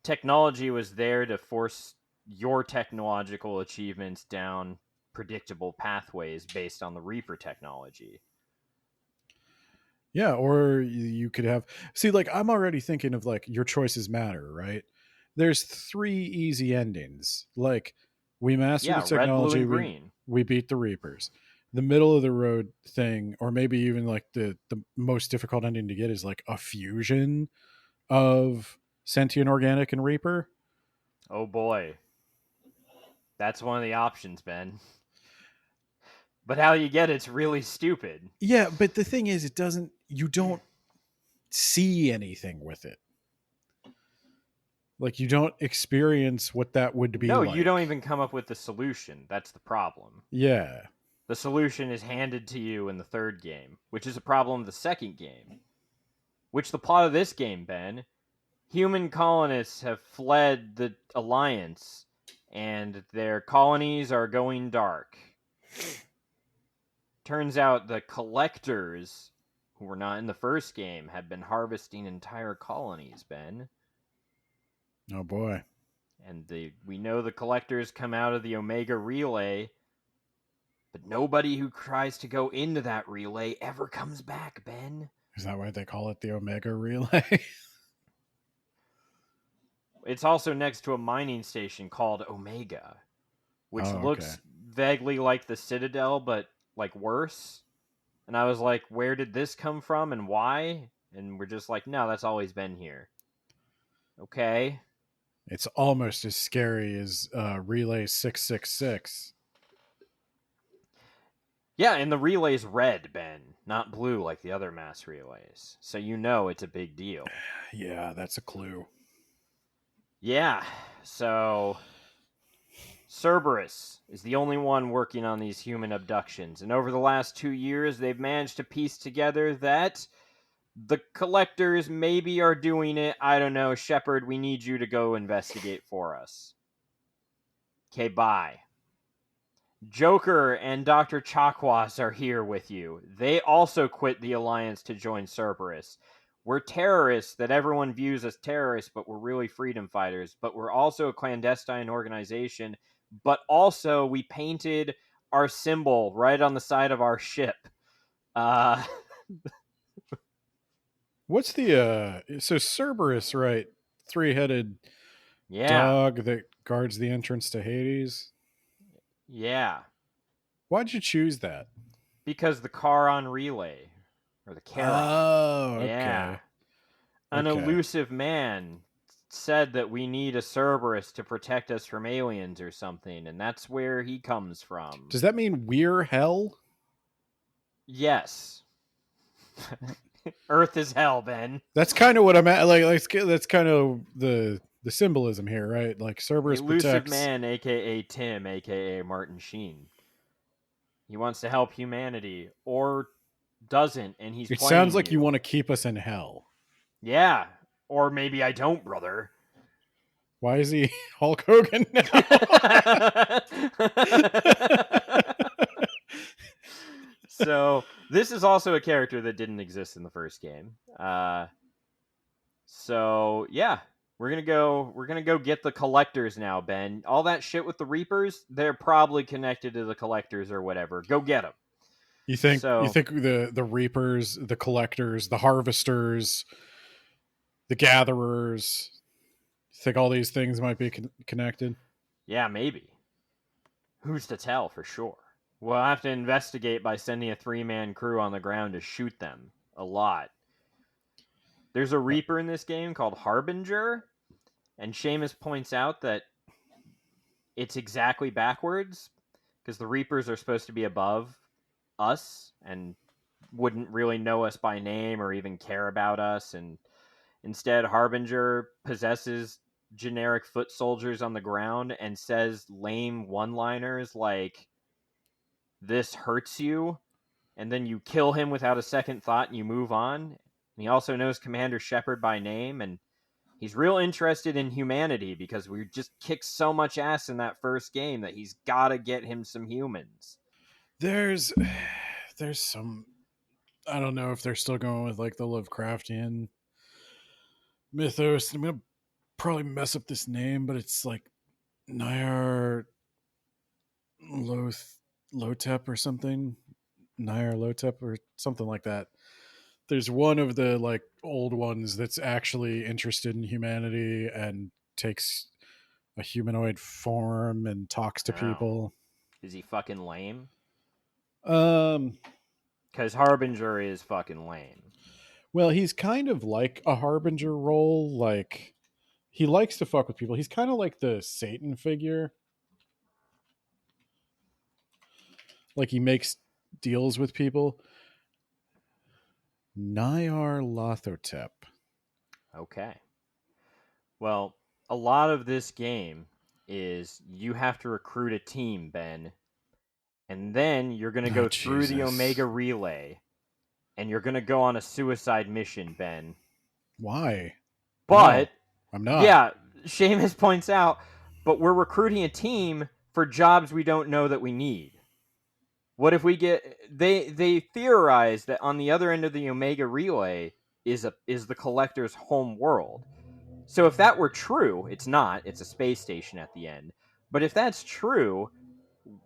technology was there to force your technological achievements down predictable pathways based on the Reaper technology. Yeah, or you could have like I'm already thinking of like your choices matter, right? There's 3 easy endings. Like we master the technology, red, blue, and green. We beat the Reapers. The middle of the road thing, or maybe even like the most difficult ending to get is like a fusion of sentient organic and Reaper. Oh boy. That's one of the options, Ben. But how you get it's really stupid. Yeah, but the thing is you don't see anything with it. Like you don't experience what that would be. No, like. You don't even come up with the solution. That's the problem. Yeah. The solution is handed to you in the 3rd game, which is a problem of the 2nd game. Which the plot of this game, Ben, human colonists have fled the Alliance, and their colonies are going dark. Turns out the collectors, who were not in the 1st game, have been harvesting entire colonies, Ben. Oh boy. And we know the collectors come out of the Omega Relay, but nobody who tries to go into that relay ever comes back, Ben. Is that why they call it the Omega Relay? It's also next to a mining station called Omega, which looks vaguely like the Citadel, but like worse. And I was like, where did this come from and why? And we're just like, no, that's always been here. Okay. It's almost as scary as Relay 666. Yeah, and the relay's red, Ben, not blue like the other mass relays. So you know it's a big deal. Yeah, that's a clue. Yeah, so Cerberus is the only one working on these human abductions. And over the last 2 years, they've managed to piece together that the collectors maybe are doing it. I don't know. Shepard, we need you to go investigate for us. Okay, bye. Joker and Dr. Chakwas are here with you. They also quit the Alliance to join Cerberus. We're terrorists that everyone views as terrorists, but we're really freedom fighters. But we're also a clandestine organization. But also, we painted our symbol right on the side of our ship. What's the so Cerberus, right? Three-headed Yeah. dog that guards the entrance to Hades. Yeah. Why'd you choose that? Because the car on relay. Or the Charon. Oh, okay. Yeah. An Okay. elusive man said that we need a Cerberus to protect us from aliens or something, and that's where he comes from. Does that mean we're hell? Yes. Earth is hell, Ben. That's kind of what I'm at. Like that's kind of the symbolism here, right? Like Cerberus Elusive protects. man, aka Tim, aka Martin Sheen. He wants to help humanity, or doesn't, and he's It playing sounds like you want to keep us in hell. Yeah. Or maybe I don't, brother. Why is he Hulk Hogan now? So this is also a character that didn't exist in the first game. So yeah, we're gonna go get the collectors now, Ben. All that shit with the Reapers, they're probably connected to the collectors or whatever. Go get them. You think So- you think the Reapers, the collectors, the harvesters, the gatherers, you think all these things might be connected? Yeah, maybe. Who's to tell for sure? We'll have to investigate by sending a 3-man crew on the ground to shoot them. A lot. There's a Reaper in this game called Harbinger, and Shamus points out that it's exactly backwards, because the Reapers are supposed to be above us and wouldn't really know us by name or even care about us, and instead Harbinger possesses generic foot soldiers on the ground and says lame one-liners like, "This hurts you," and then you kill him without a second thought and you move on. And he also knows Commander Shepard by name, and he's real interested in humanity because we just kicked so much ass in that first game that he's got to get him some humans. There's some, I don't know if they're still going with like the Lovecraftian mythos. I'm gonna probably mess up this name, but it's like Nyar Lotep or something. Nyar Lotep or something like that. There's one of the like old ones that's actually interested in humanity and takes a humanoid form and talks to Wow. people. Is he fucking lame? Um, Because Harbinger is fucking lame. well, he's kind of like a Harbinger role. Like, he likes to fuck with people. He's kind of like the Satan figure. Like, he makes deals with people. Nyar Lothotep. Okay. Well, a lot of this game is you have to recruit a team, Ben, and then you're going to go through the Jesus. Omega Relay, and you're going to go on a suicide mission, Ben. Why? But, No, I'm not. yeah, Seamus points out, but we're recruiting a team for jobs we don't know that we need. What if we get... They theorize that on the other end of the Omega Relay is the Collector's home world. So if that were true, it's not. It's a space station at the end. But if that's true,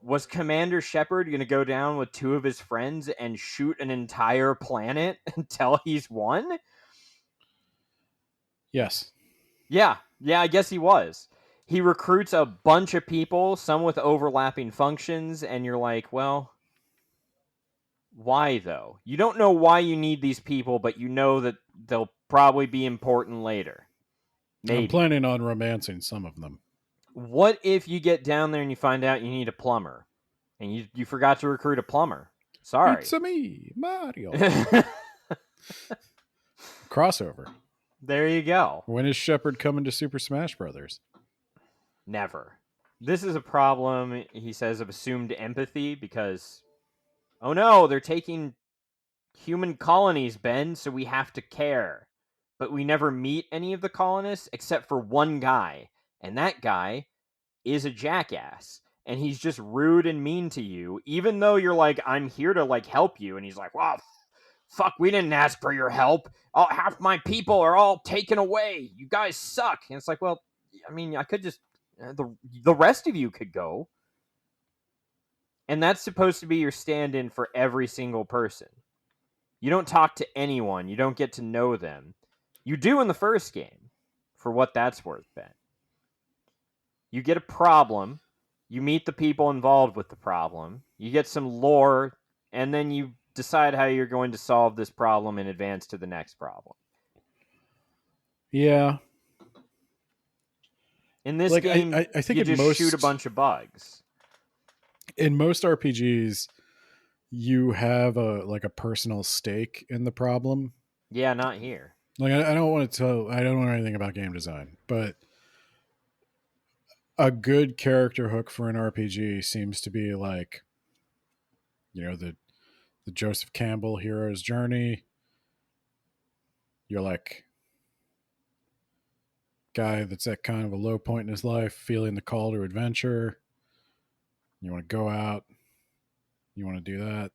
was Commander Shepard going to go down with 2 of his friends and shoot an entire planet until he's won? Yes. Yeah, I guess he was. He recruits a bunch of people, some with overlapping functions, and you're like, well, why though? You don't know why you need these people, but you know that they'll probably be important later. Maybe. I'm planning on romancing some of them. What if you get down there and you find out you need a plumber, and you forgot to recruit a plumber? Sorry. It's me, Mario. Crossover. There you go. When is Shepard coming to Super Smash Brothers? Never. This is a problem, he says, of assumed empathy because, oh no, they're taking human colonies, Ben, so we have to care. But we never meet any of the colonists except for one guy, and that guy is a jackass. and he's just rude and mean to you, even though you're like, I'm here to like help you, and he's like, well, fuck, we didn't ask for your help. Half my people are all taken away. You guys suck. And it's like, well, I mean, I could just the rest of you could go. And that's supposed to be your stand-in for every single person. You don't talk to anyone. You don't get to know them. You do in the first game, for what that's worth, Ben. You get a problem. You meet the people involved with the problem. You get some lore, and then you decide how you're going to solve this problem and advance to the next problem. Yeah. In this Like, game, I think you in just most, shoot a bunch of bugs. in most RPGs, you have a personal stake in the problem. Yeah, not here. Like, I don't know anything about game design, but a good character hook for an RPG seems to be like, the Joseph Campbell hero's journey. You're like guy that's at kind of a low point in his life, feeling the call to adventure. You want to go out. You want to do that.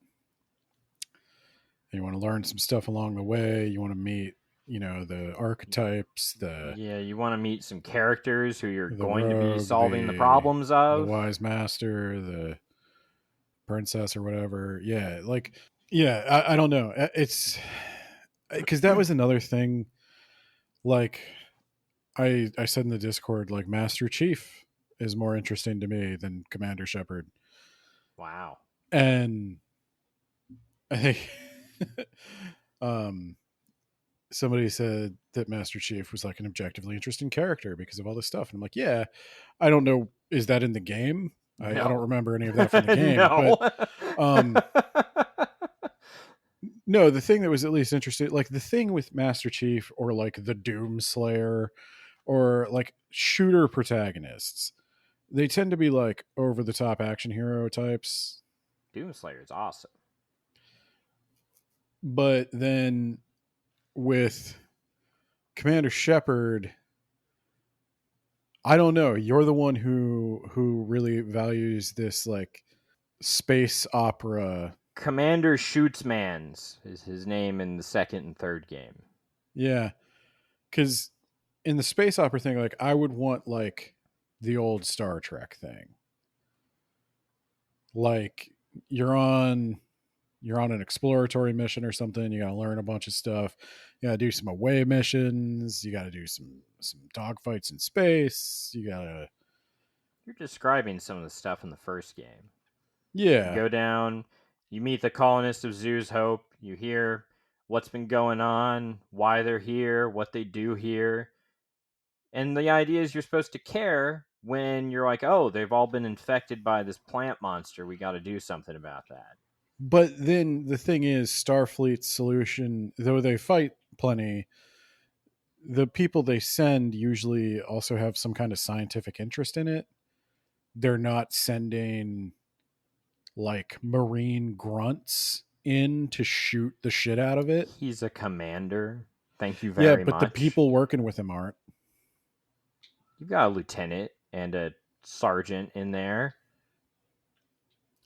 You want to learn some stuff along the way. You want to meet, the archetypes, Yeah, you want to meet some characters who you're the going to be rogue, solving the problems of. the wise master, the princess or whatever. Yeah, I don't know. It's because that was another thing. Like I said in the Discord, like Master Chief is more interesting to me than Commander Shepard. Wow. And I think somebody said that Master Chief was like an objectively interesting character because of all this stuff. And I'm like, yeah, I don't know. Is that in the game? I don't remember any of that from the game. No. But no, the thing that was at least interesting, like the thing with Master Chief or like the Doom Slayer or like shooter protagonists, they tend to be like over the top action hero types. Doomslayer is awesome. But then with Commander Shepard, I don't know. You're the one who really values this like space opera. Commander Shootsmans is his name in the second and third game. Yeah. Because in the space opera thing, like I would want like the old Star Trek thing. Like you're on an exploratory mission or something. You got to learn a bunch of stuff. You got to do some away missions. You got to do some dogfights in space. You're describing some of the stuff in the first game. Yeah. You go down, you meet the colonists of Zoo's Hope, you hear what's been going on, why they're here, what they do here. And the idea is you're supposed to care when you're like, oh, they've all been infected by this plant monster. We got to do something about that. But then the thing is, Starfleet's solution, though they fight plenty, the people they send usually also have some kind of scientific interest in it. They're not sending like marine grunts in to shoot the shit out of it. He's a commander. Thank you very much. Yeah, but the people working with him aren't. You've got a lieutenant and a sergeant in there.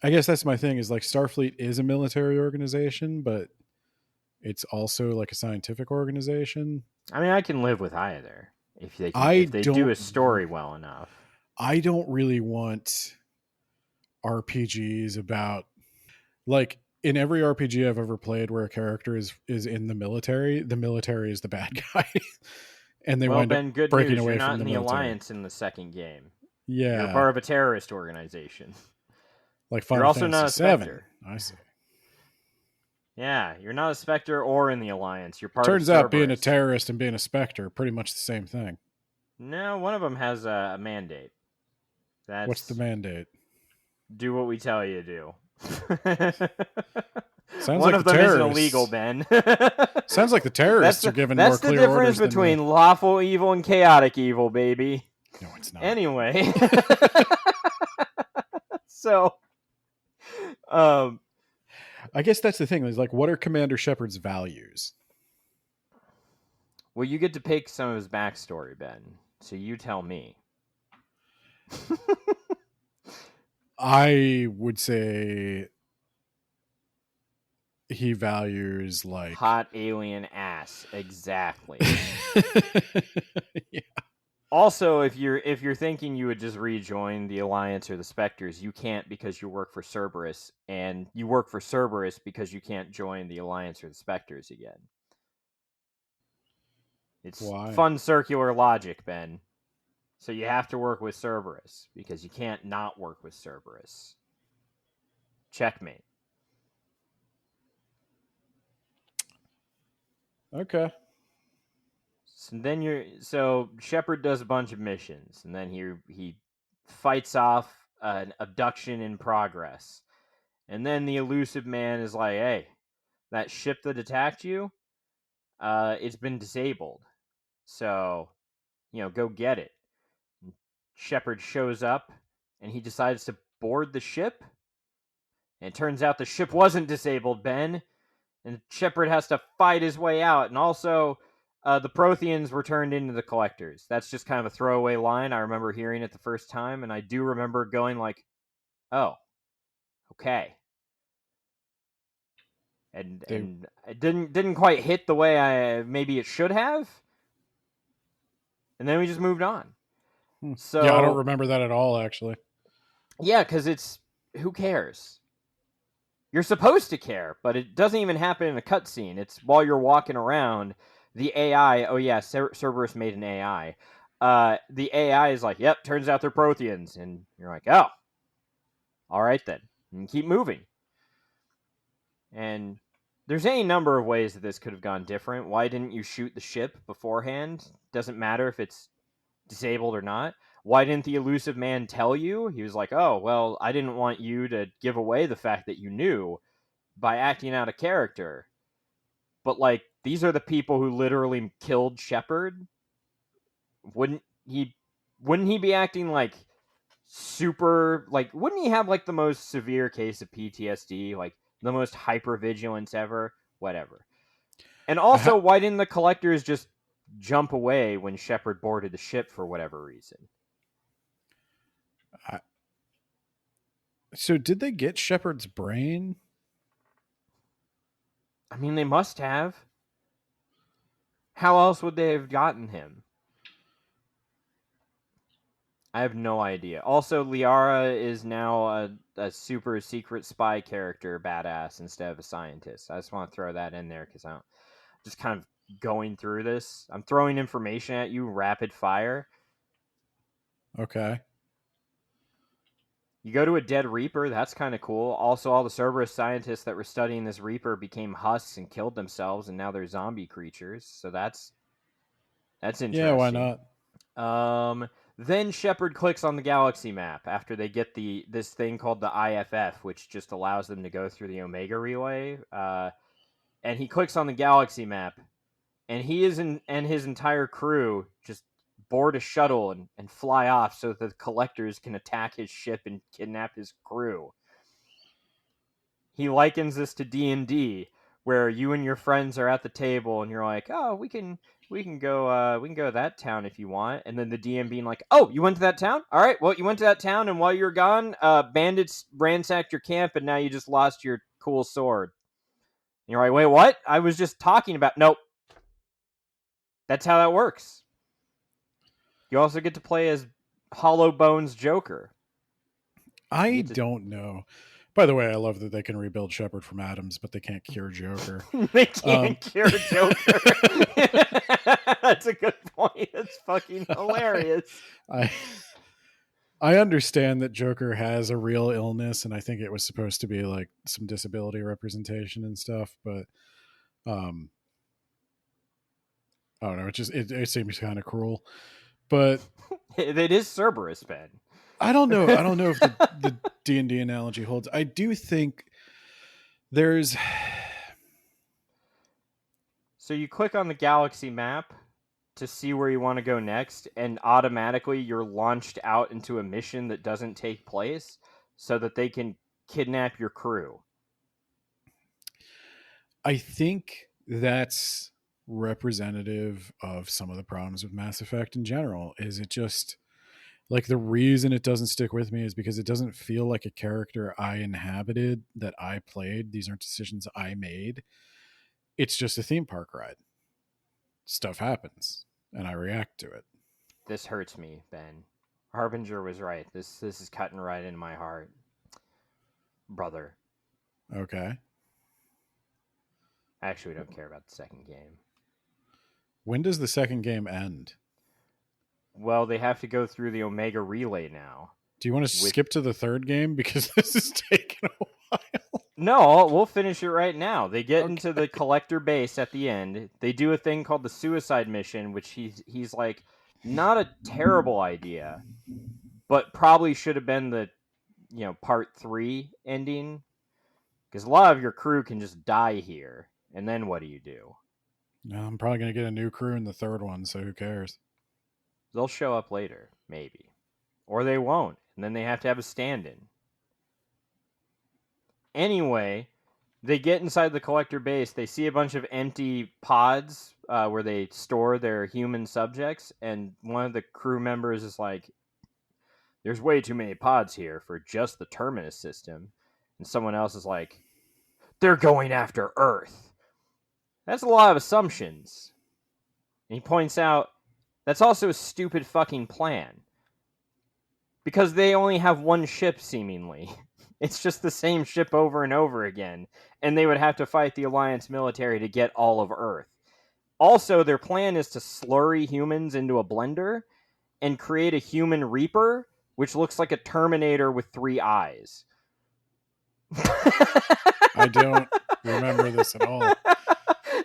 I guess that's my thing is like Starfleet is a military organization, but it's also like a scientific organization. I mean, I can live with either if they do a story well enough. I don't really want RPGs about like in every RPG I've ever played where a character is in the military is the bad guy. And they wind up breaking away from the military. You're not in the Alliance in the second game. Yeah. You're part of a terrorist organization. Like Final You're also Fantasy not a Spectre. I see. Yeah, you're not a Spectre or in the Alliance. You're part Turns of out being a terrorist and being a Spectre, pretty much the same thing. No, one of them has a mandate. What's the mandate? Do what we tell you to do. Sounds one like of them isn't illegal, Ben. Sounds like the terrorists are given more clear orders. That's the difference between lawful evil and chaotic evil, baby. No, it's not. Anyway. So, I guess that's the thing. Is like, what are Commander Shepard's values? Well, you get to pick some of his backstory, Ben. So you tell me. I would say he values like Hot alien ass, exactly. yeah. Also, if you're thinking you would just rejoin the Alliance or the Spectres, you can't because you work for Cerberus, and you work for Cerberus because you can't join the Alliance or the Spectres again. It's Why? fun circular logic, Ben. So you have to work with Cerberus because you can't not work with Cerberus. Checkmate. Okay. So Shepard does a bunch of missions, and then he fights off an abduction in progress. And then the elusive man is like, "Hey, that ship that attacked you, it's been disabled. So, go get it." And Shepard shows up, and he decides to board the ship. And it turns out the ship wasn't disabled, Ben, and Shepard has to fight his way out. And also, the Protheans were turned into the Collectors. That's just kind of a throwaway line. I remember hearing it the first time, and I do remember going like, "Oh, okay." And They and it didn't quite hit the way I maybe it should have. And then we just moved on. Yeah, I don't So remember that at all actually. yeah, because it's who cares? You're supposed to care, but it doesn't even happen in a cutscene. It's while you're walking around. The AI, oh yeah, Cerberus made an AI. The AI is like, "Yep, turns out they're Protheans," and you're like, "Oh, all right then," and keep moving. And there's any number of ways that this could have gone different. Why didn't you shoot the ship beforehand? Doesn't matter if it's disabled or not. Why didn't the elusive man tell you? He was like, "Oh, well, I didn't want you to give away the fact that you knew by acting out of character." But like, these are the people who literally killed Shepard. Wouldn't he? Wouldn't he be acting like super? Like, wouldn't he have like the most severe case of PTSD? Like the most hypervigilance ever? Whatever. And I also, ha- why didn't the Collectors just jump away when Shepard boarded the ship for whatever reason? I, so did they get Shepard's brain? I mean, they must have. How else would they have gotten him? I have no idea. Also, Liara is now a super secret spy character, badass, instead of a scientist. I just want to throw that in there because I'm just kind of going through this. I'm throwing information at you rapid fire. Okay. You go to a dead Reaper, that's kind of cool. Also, all the Cerberus scientists that were studying this Reaper became husks and killed themselves, and now they're zombie creatures. So that's Yeah, why interesting. not? Then Shepard clicks on the galaxy map after they get this thing called the IFF, which just allows them to go through the Omega Relay. And he clicks on the galaxy map, and and his entire crew just board a shuttle and fly off so that the Collectors can attack his ship and kidnap his crew. He likens this to D&D, where you and your friends are at the table and you're like, "Oh, we can go to that town if you want." And then the DM being like, "Oh, you went to that town? All right, well, you went to that town, and while you're gone, bandits ransacked your camp, and now you just lost your cool sword." And you're like, "Wait, what? I was just talking about..." Nope. That's how that works. You also get to play as Hollow Bones Joker. I You get don't know. By the way, I love that they can rebuild Shepard from atoms, but they can't cure Joker. They can't cure Joker. That's a good point. It's fucking hilarious. I I understand that Joker has a real illness, and I think it was supposed to be like some disability representation and stuff, but um, I don't know. It seems kind of cruel, but It is Cerberus, Ben. I don't know. I don't know if the D&D analogy holds. I do think there's So you click on the galaxy map to see where you want to go next, and automatically you're launched out into a mission that doesn't take place so that they can kidnap your crew. I think that's representative of some of the problems with Mass Effect in general. Is it just Like, the reason it doesn't stick with me is because it doesn't feel like a character I inhabited, that I played. These aren't decisions I made. It's just a theme park ride. Stuff happens, and I react to it. This hurts me, Ben. Harbinger was right. This is cutting right in my heart, brother. Okay. Actually, we don't care about the second game. When does the second game end? Well, they have to go through the Omega Relay now. Do you want to skip to the third game? Because this is taking a while. No, we'll finish it right now. They get Okay. into the collector base at the end. They do a thing called the suicide mission, which he's like, not a terrible idea, but probably should have been the, part 3 ending. Because a lot of your crew can just die here. And then what do you do? No, I'm probably going to get a new crew in the third one, so who cares? They'll show up later, maybe. Or they won't. And then they have to have a stand-in. Anyway, they get inside the collector base. They see a bunch of empty pods where they store their human subjects. And one of the crew members is like, there's way too many pods here for just the Terminus system. And someone else is like, they're going after Earth. That's a lot of assumptions. And he points out, that's also a stupid fucking plan. Because they only have one ship, seemingly. It's just the same ship over and over again. And they would have to fight the Alliance military to get all of Earth. Also, their plan is to slurry humans into a blender and create a human Reaper, which looks like a Terminator with 3 eyes. I don't remember this at all.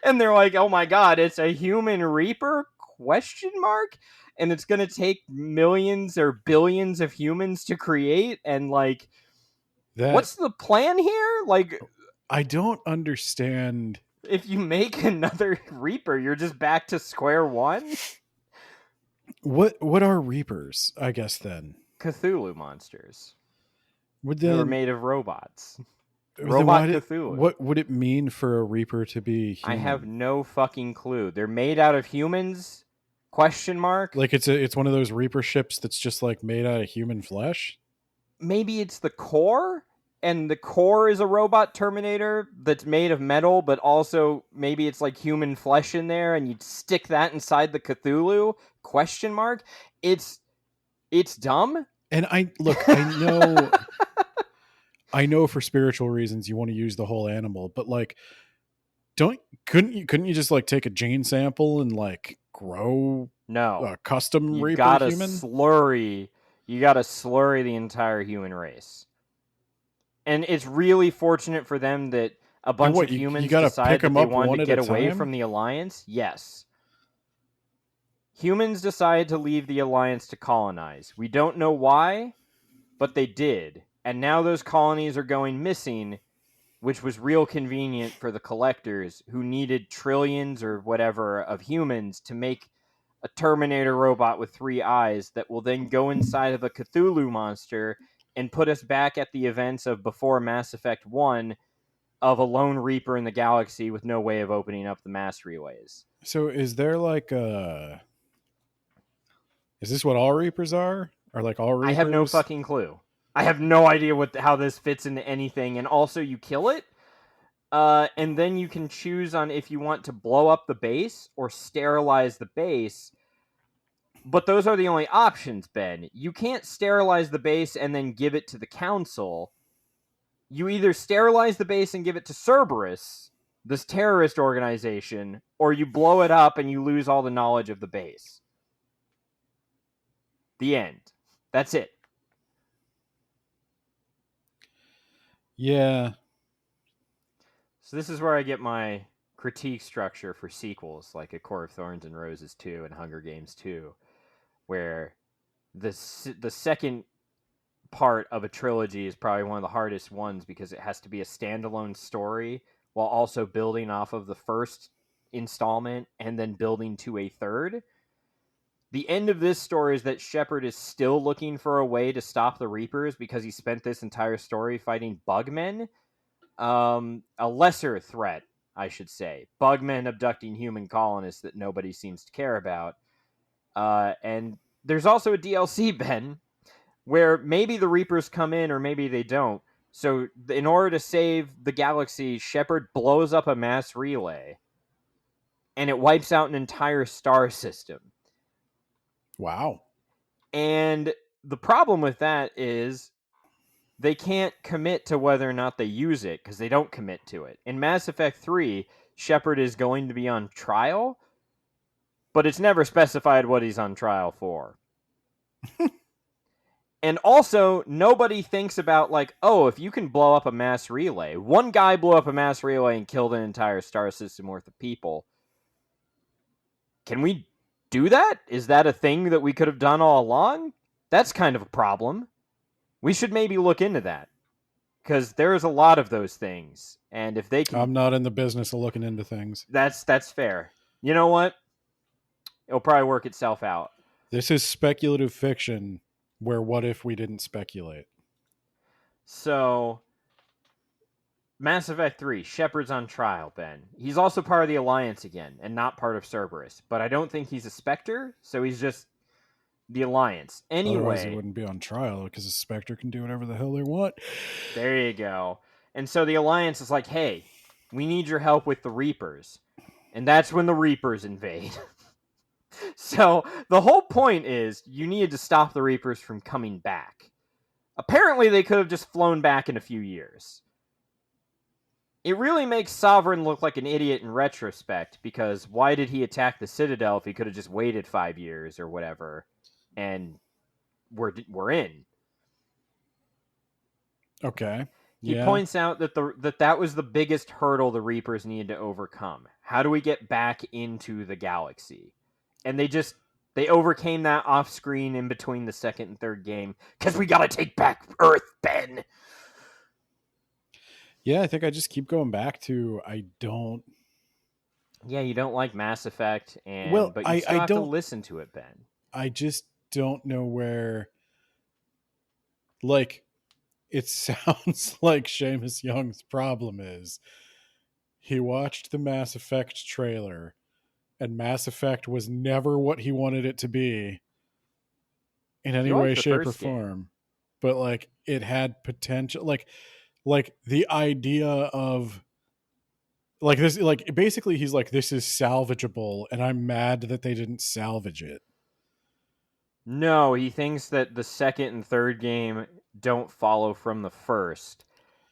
And they're like, oh my god, it's a human Reaper? ? And it's going to take millions or billions of humans to create? And like, what's the plan here? Like, I don't understand. If you make another Reaper, you're just back to square one? What are Reapers, I guess, then? Cthulhu monsters. Would They were then, made of robots. then Robot why Cthulhu. what would it mean for a Reaper to be human? I have no fucking clue. They're made out of humans? ? Like it's one of those Reaper ships that's just like made out of human flesh? Maybe it's the core, and the core is a robot Terminator that's made of metal, but also maybe it's like human flesh in there, and you'd stick that inside the Cthulhu? ? It's dumb. And I know for spiritual reasons you want to use the whole animal, but like couldn't you just like take a gene sample and like grow No. a custom You Reaper gotta human? You gotta slurry the entire human race. And it's really fortunate for them that a bunch of humans decided that they wanted to get away from the Alliance. Yes. Humans decided to leave the Alliance to colonize. We don't know why, but they did. And now those colonies are going missing, which was real convenient for the collectors who needed trillions or whatever of humans to make a Terminator robot with 3 eyes that will then go inside of a Cthulhu monster and put us back at the events of before Mass Effect 1 of a lone Reaper in the galaxy with no way of opening up the mass relays. So is there like a... Is this what all Reapers are? Or like all Reapers? I have no fucking clue. I have no idea how this fits into anything. And also, you kill it, and then you can choose on if you want to blow up the base or sterilize the base. But those are the only options, Ben. You can't sterilize the base and then give it to the Council. You either sterilize the base and give it to Cerberus, this terrorist organization, or you blow it up and you lose all the knowledge of the base. The end. That's it. Yeah. So this is where I get my critique structure for sequels, like A Court of Thorns and Roses 2 and Hunger Games 2, where the second part of a trilogy is probably one of the hardest ones because it has to be a standalone story while also building off of the first installment and then building to a third. The end of this story is that Shepard is still looking for a way to stop the Reapers because he spent this entire story fighting Bugmen. A lesser threat, I should say. Bugmen abducting human colonists that nobody seems to care about. And there's also a DLC, Ben, where maybe the Reapers come in or maybe they don't. So in order to save the galaxy, Shepard blows up a mass relay and it wipes out an entire star system. Wow. And the problem with that is they can't commit to whether or not they use it because they don't commit to it. In Mass Effect 3, Shepard is going to be on trial, but it's never specified what he's on trial for. And also, nobody thinks about, like, oh, if you can blow up a mass relay. One guy blew up a mass relay and killed an entire star system worth of people. Can we do that? Is that a thing that we could have done all along? That's kind of a problem. We should maybe look into that. Because there's a lot of those things. And if they can... I'm not in the business of looking into things. That's fair. You know what? It'll probably work itself out. This is speculative fiction where what if we didn't speculate? So, Mass Effect 3, Shepard's on trial, Ben. He's also part of the Alliance again, and not part of Cerberus. But I don't think he's a Spectre, so he's just the Alliance. Otherwise, he Anyway, wouldn't be on trial because the Spectre can do whatever the hell they want. there you go. And so the Alliance is like, hey, we need your help with the Reapers. And that's when the Reapers invade. So the whole point is you needed to stop the Reapers from coming back. Apparently, they could have just flown back in a few years. It really makes Sovereign look like an idiot in retrospect, because why did he attack the Citadel if he could have just waited 5 years or whatever, and we're in. Okay. He points out that that was the biggest hurdle the Reapers needed to overcome. How do we get back into the galaxy? And they overcame that off screen in between the second and third game, because we gotta take back Earth, Ben. Yeah, I think I just keep going back to Yeah, you don't like Mass Effect, Well, but you still have to listen to it, Ben. I just don't know where. Like, it sounds like Shamus Young's problem is he watched the Mass Effect trailer, and Mass Effect was never what he wanted it to be in any way, shape, or form. But like, it had potential. Like the idea of like this, like basically, he's like, this is salvageable, and I'm mad that they didn't salvage it. No, he thinks that the second and third game don't follow from the first.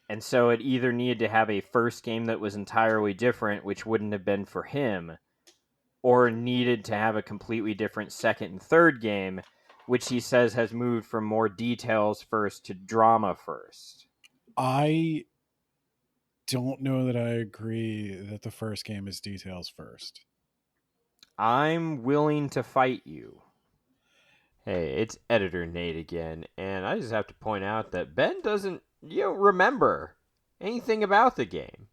And so it either needed to have a first game that was entirely different, which wouldn't have been for him, or needed to have a completely different second and third game, which he says has moved from more details first to drama first. I don't know that I agree that the first game is details first. I'm willing to fight you. Hey, it's Editor Nate again, and I just have to point out that Ben doesn't, remember anything about the game.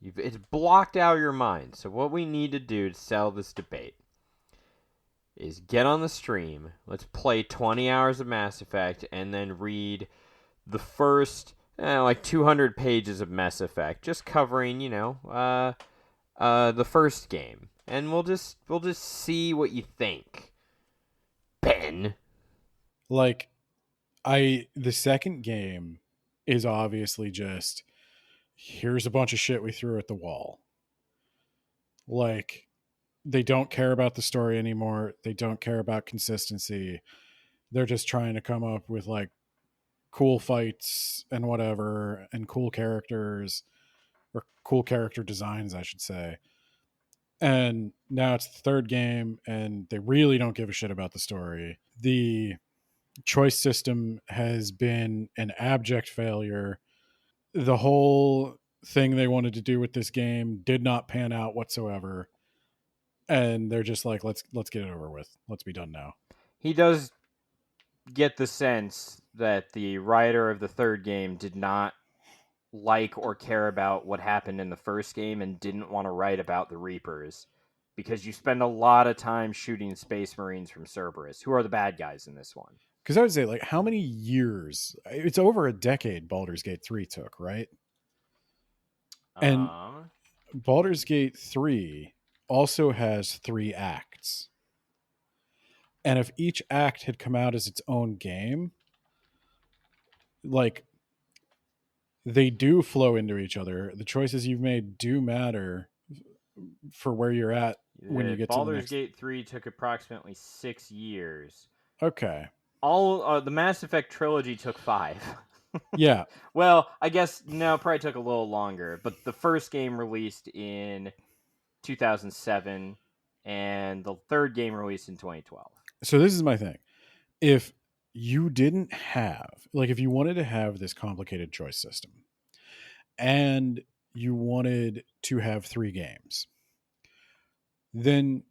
It's blocked out of your mind. So what we need to do to settle this debate is get on the stream. Let's play 20 hours of Mass Effect and then read the first 200 pages of Mass Effect, just covering, the first game, and we'll just see what you think, Ben. Like, the second game is obviously just, here's a bunch of shit we threw at the wall. Like, they don't care about the story anymore. They don't care about consistency. They're just trying to come up with like cool fights and whatever, and cool characters, or cool character designs, I should say. And now it's the third game, and they really don't give a shit about the story. The choice system has been an abject failure. The whole thing they wanted to do with this game did not pan out whatsoever. And they're just like, let's get it over with. Let's be done now. He does get the sense that the writer of the third game did not like or care about what happened in the first game and didn't want to write about the Reapers, because you spend a lot of time shooting Space Marines from Cerberus, who are the bad guys in this one. Because I would say, like, how many years? It's over a decade Baldur's Gate 3 took, right? And Baldur's Gate 3 also has 3 acts. And if each act had come out as its own game, like they do flow into each other. The choices you've made do matter for where you're at when you get to the Baldur's next. Gate 3 took approximately 6 years. Okay. All the Mass Effect trilogy took 5. Yeah. Well, I guess no, probably took a little longer, but the first game released in 2007 and the third game released in 2012. So this is my thing. If you didn't have, like, if you wanted to have this complicated choice system and you wanted to have 3 games, then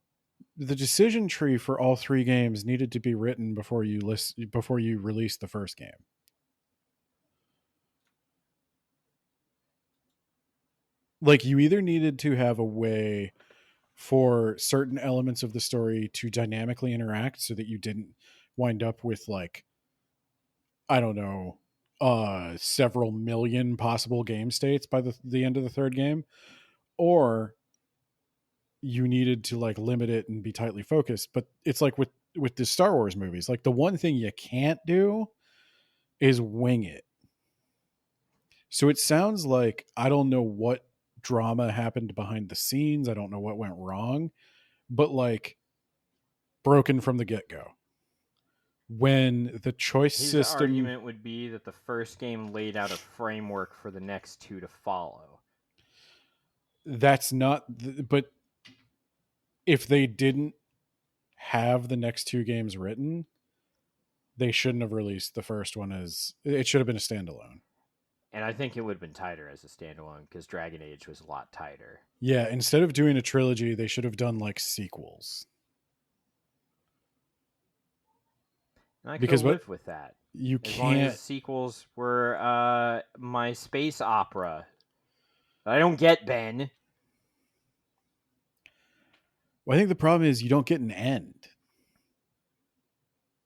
the decision tree for all 3 games needed to be written before you release the first game. Like, you either needed to have a way for certain elements of the story to dynamically interact so that you didn't wind up with, like, I don't know, several million possible game states by the end of the third game, or you needed to, like, limit it and be tightly focused. But it's like with the Star Wars movies, like, the one thing you can't do is wing it. So it sounds like, I don't know what drama happened behind the scenes, I don't know what went wrong, but, like, broken from the get-go. When the choice His system, argument would be that the first game laid out a framework for the next 2 to follow. that's not, but if they didn't have the next 2 games written, they shouldn't have released the first one as, it should have been a standalone. And I think it would have been tighter as a standalone because Dragon Age was a lot tighter. Yeah, instead of doing a trilogy, they should have done, like, sequels. And I could Because live with that. You As long can't. as sequels were my space opera. I don't get, Ben. Well, I think the problem is you don't get an end.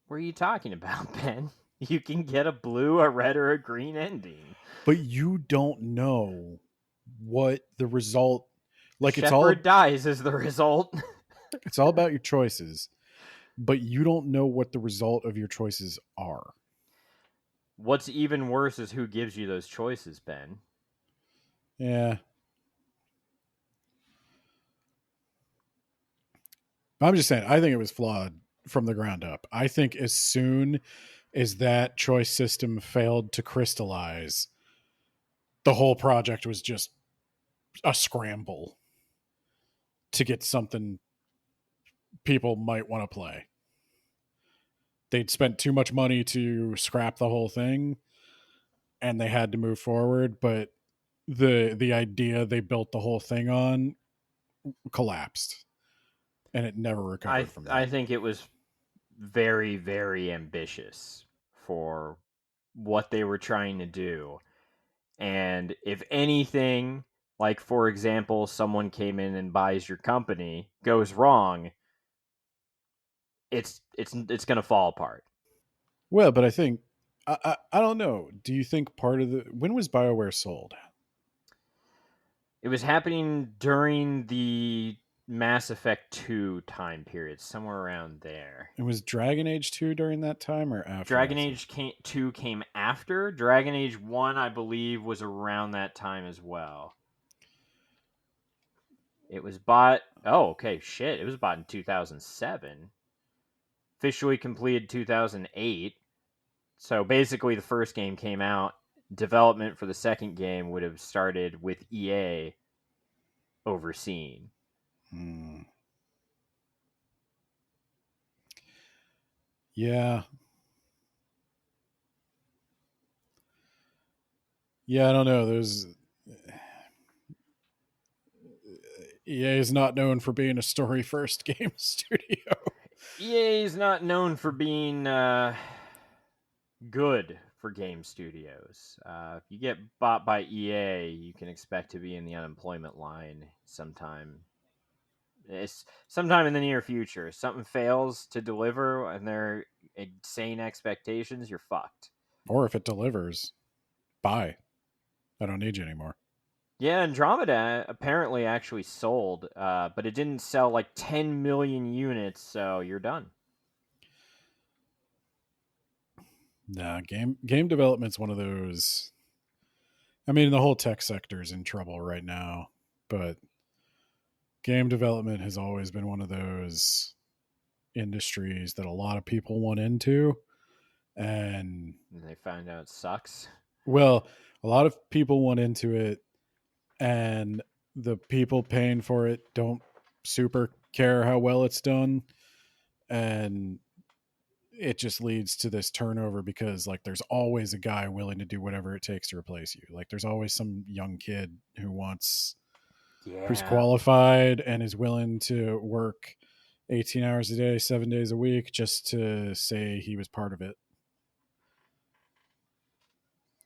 What are you talking about, Ben? You can get a blue, a red, or a green ending. But you don't know what the result. Like, Shepard dies as the result. it's all about your choices, but you don't know what the result of your choices are. What's even worse is who gives you those choices, Ben. Yeah. I'm just saying, I think it was flawed from the ground up. I think as soon as that choice system failed to crystallize, the whole project was just a scramble to get something people might want to play. They'd spent too much money to scrap the whole thing, and they had to move forward, but the idea they built the whole thing on collapsed, and it never recovered from that. I think it was very, very ambitious for what they were trying to do. And if anything, like, for example, someone came in and buys your company, goes wrong, it's going to fall apart. Well, but I think I don't know. Do you think part of the, when was BioWare sold? It was happening during the Mass Effect 2 time period, somewhere around there. And was Dragon Age 2 during that time or after? Dragon Age 2 came after. Dragon Age 1, I believe, was around that time as well. It was bought... Oh, okay, shit. It was bought in 2007. Officially completed 2008. So basically the first game came out. Development for the second game would have started with EA overseeing. Yeah. Yeah, I don't know. There's EA is not known for being a story first game studio. EA is not known for being good for game studios. If you get bought by EA, you can expect to be in the unemployment line sometime. It's sometime in the near future. If something fails to deliver and they're insane expectations, you're fucked. Or if it delivers, bye. I don't need you anymore. Yeah, Andromeda apparently actually sold, but it didn't sell like 10 million units, so you're done. Nah, game development's one of those. I mean, the whole tech sector is in trouble right now, but game development has always been one of those industries that a lot of people want into. And, And they find out it sucks. well, a lot of people want into it, and the people paying for it don't super care how well it's done. And it just leads to this turnover because, like, there's always a guy willing to do whatever it takes to replace you. Like, there's always some young kid who's Yeah. qualified and is willing to work 18 hours a day, 7 days a week, just to say he was part of it.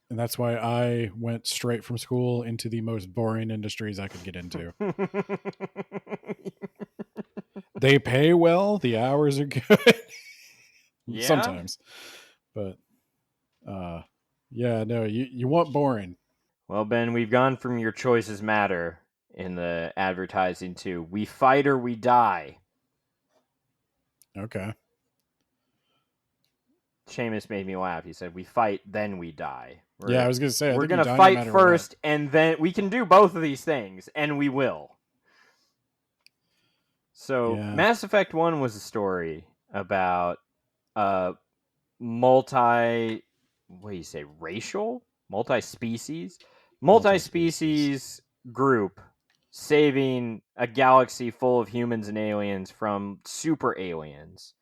And that's why I went straight from school into the most boring industries I could get into. They pay well, the hours are good. Yeah. Sometimes. But yeah, no, you want boring. Well, Ben, we've gone from your choices matter in the advertising to we fight or we die. Okay. Seamus made me laugh. He said, "We fight, then we die." Yeah, I was gonna say I we're think you gonna die no fight matter first, what. and then we can do both of these things, and we will. So, Yeah. Mass Effect 1 was a story about multi, what do you say, racial? Multi-species group saving a galaxy full of humans and aliens from super aliens.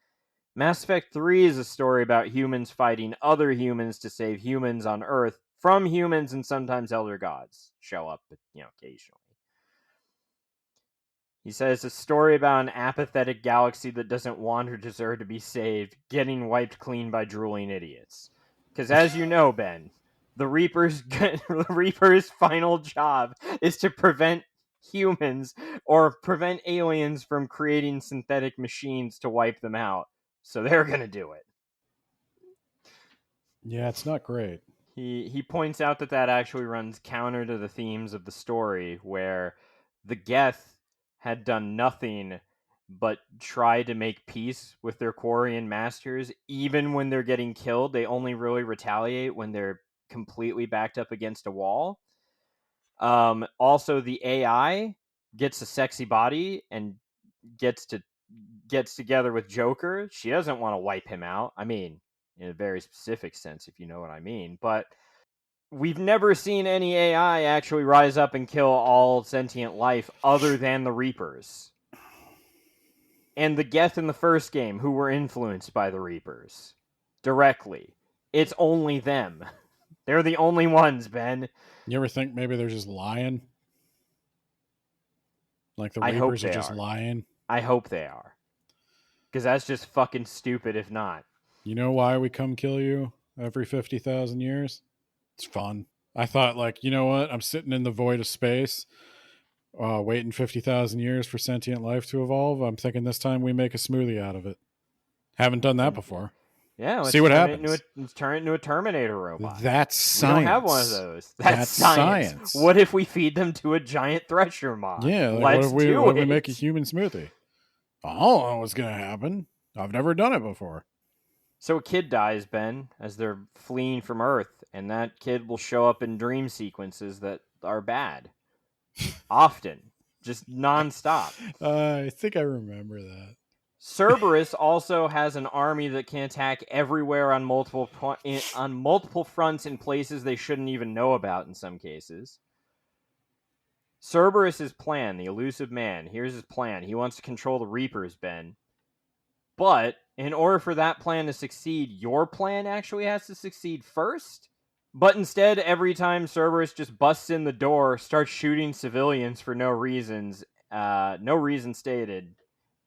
Mass Effect 3 is a story about humans fighting other humans to save humans on Earth from humans, and sometimes elder gods show up, occasionally. He says a story about an apathetic galaxy that doesn't want or deserve to be saved, getting wiped clean by drooling idiots. Because as you know, Ben, the Reaper's final job is to prevent humans or prevent aliens from creating synthetic machines to wipe them out. So they're gonna do it. Yeah, it's not great. He points out that actually runs counter to the themes of the story, where the Geth had done nothing but try to make peace with their Quarian masters. Even when they're getting killed, they only really retaliate when they're completely backed up against a wall. Also, the AI gets a sexy body and gets together with Joker. She doesn't want to wipe him out. I mean, in a very specific sense, if you know what I mean. But we've never seen any AI actually rise up and kill all sentient life other than the Reapers. And the Geth in the first game who were influenced by the Reapers directly. It's only them. They're the only ones, Ben. You ever think maybe they're just lying? Like the I hope Reapers are they just are. lying? I hope they are. Because that's just fucking stupid if not. You know why we come kill you every 50,000 years? It's fun. I thought, like, you know what? I'm sitting in the void of space, waiting 50,000 years for sentient life to evolve. I'm thinking this time we make a smoothie out of it. Haven't done that before. Yeah, See what happens. Let's turn it into a Terminator robot. That's science. We don't have one of those. That's science. What if we feed them to a giant thresher mod? Yeah, like, what if we make a human smoothie? I don't know what's going to happen. I've never done it before. So a kid dies, Ben, as they're fleeing from Earth, and that kid will show up in dream sequences that are bad. Often. Just nonstop. I think I remember that. Cerberus also has an army that can attack everywhere on multiple fronts in places they shouldn't even know about in some cases. Cerberus's plan, the elusive man, here's his plan. He wants to control the Reapers, Ben. But in order for that plan to succeed, your plan actually has to succeed first. But instead, every time Cerberus just busts in the door, starts shooting civilians for no reasons, no reason stated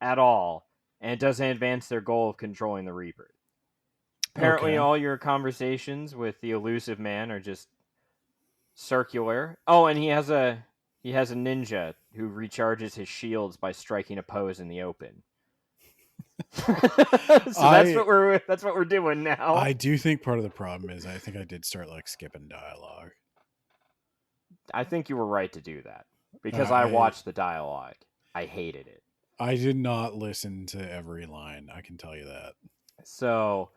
at all, and it doesn't advance their goal of controlling the Reaper. Apparently, all your conversations with the elusive man are just circular. Oh, and he has a ninja who recharges his shields by striking a pose in the open. So that's what we're doing now. I do think part of the problem is I think I did start like skipping dialogue. I think you were right to do that because I watched the dialogue. I hated it. I did not listen to every line. I can tell you that. So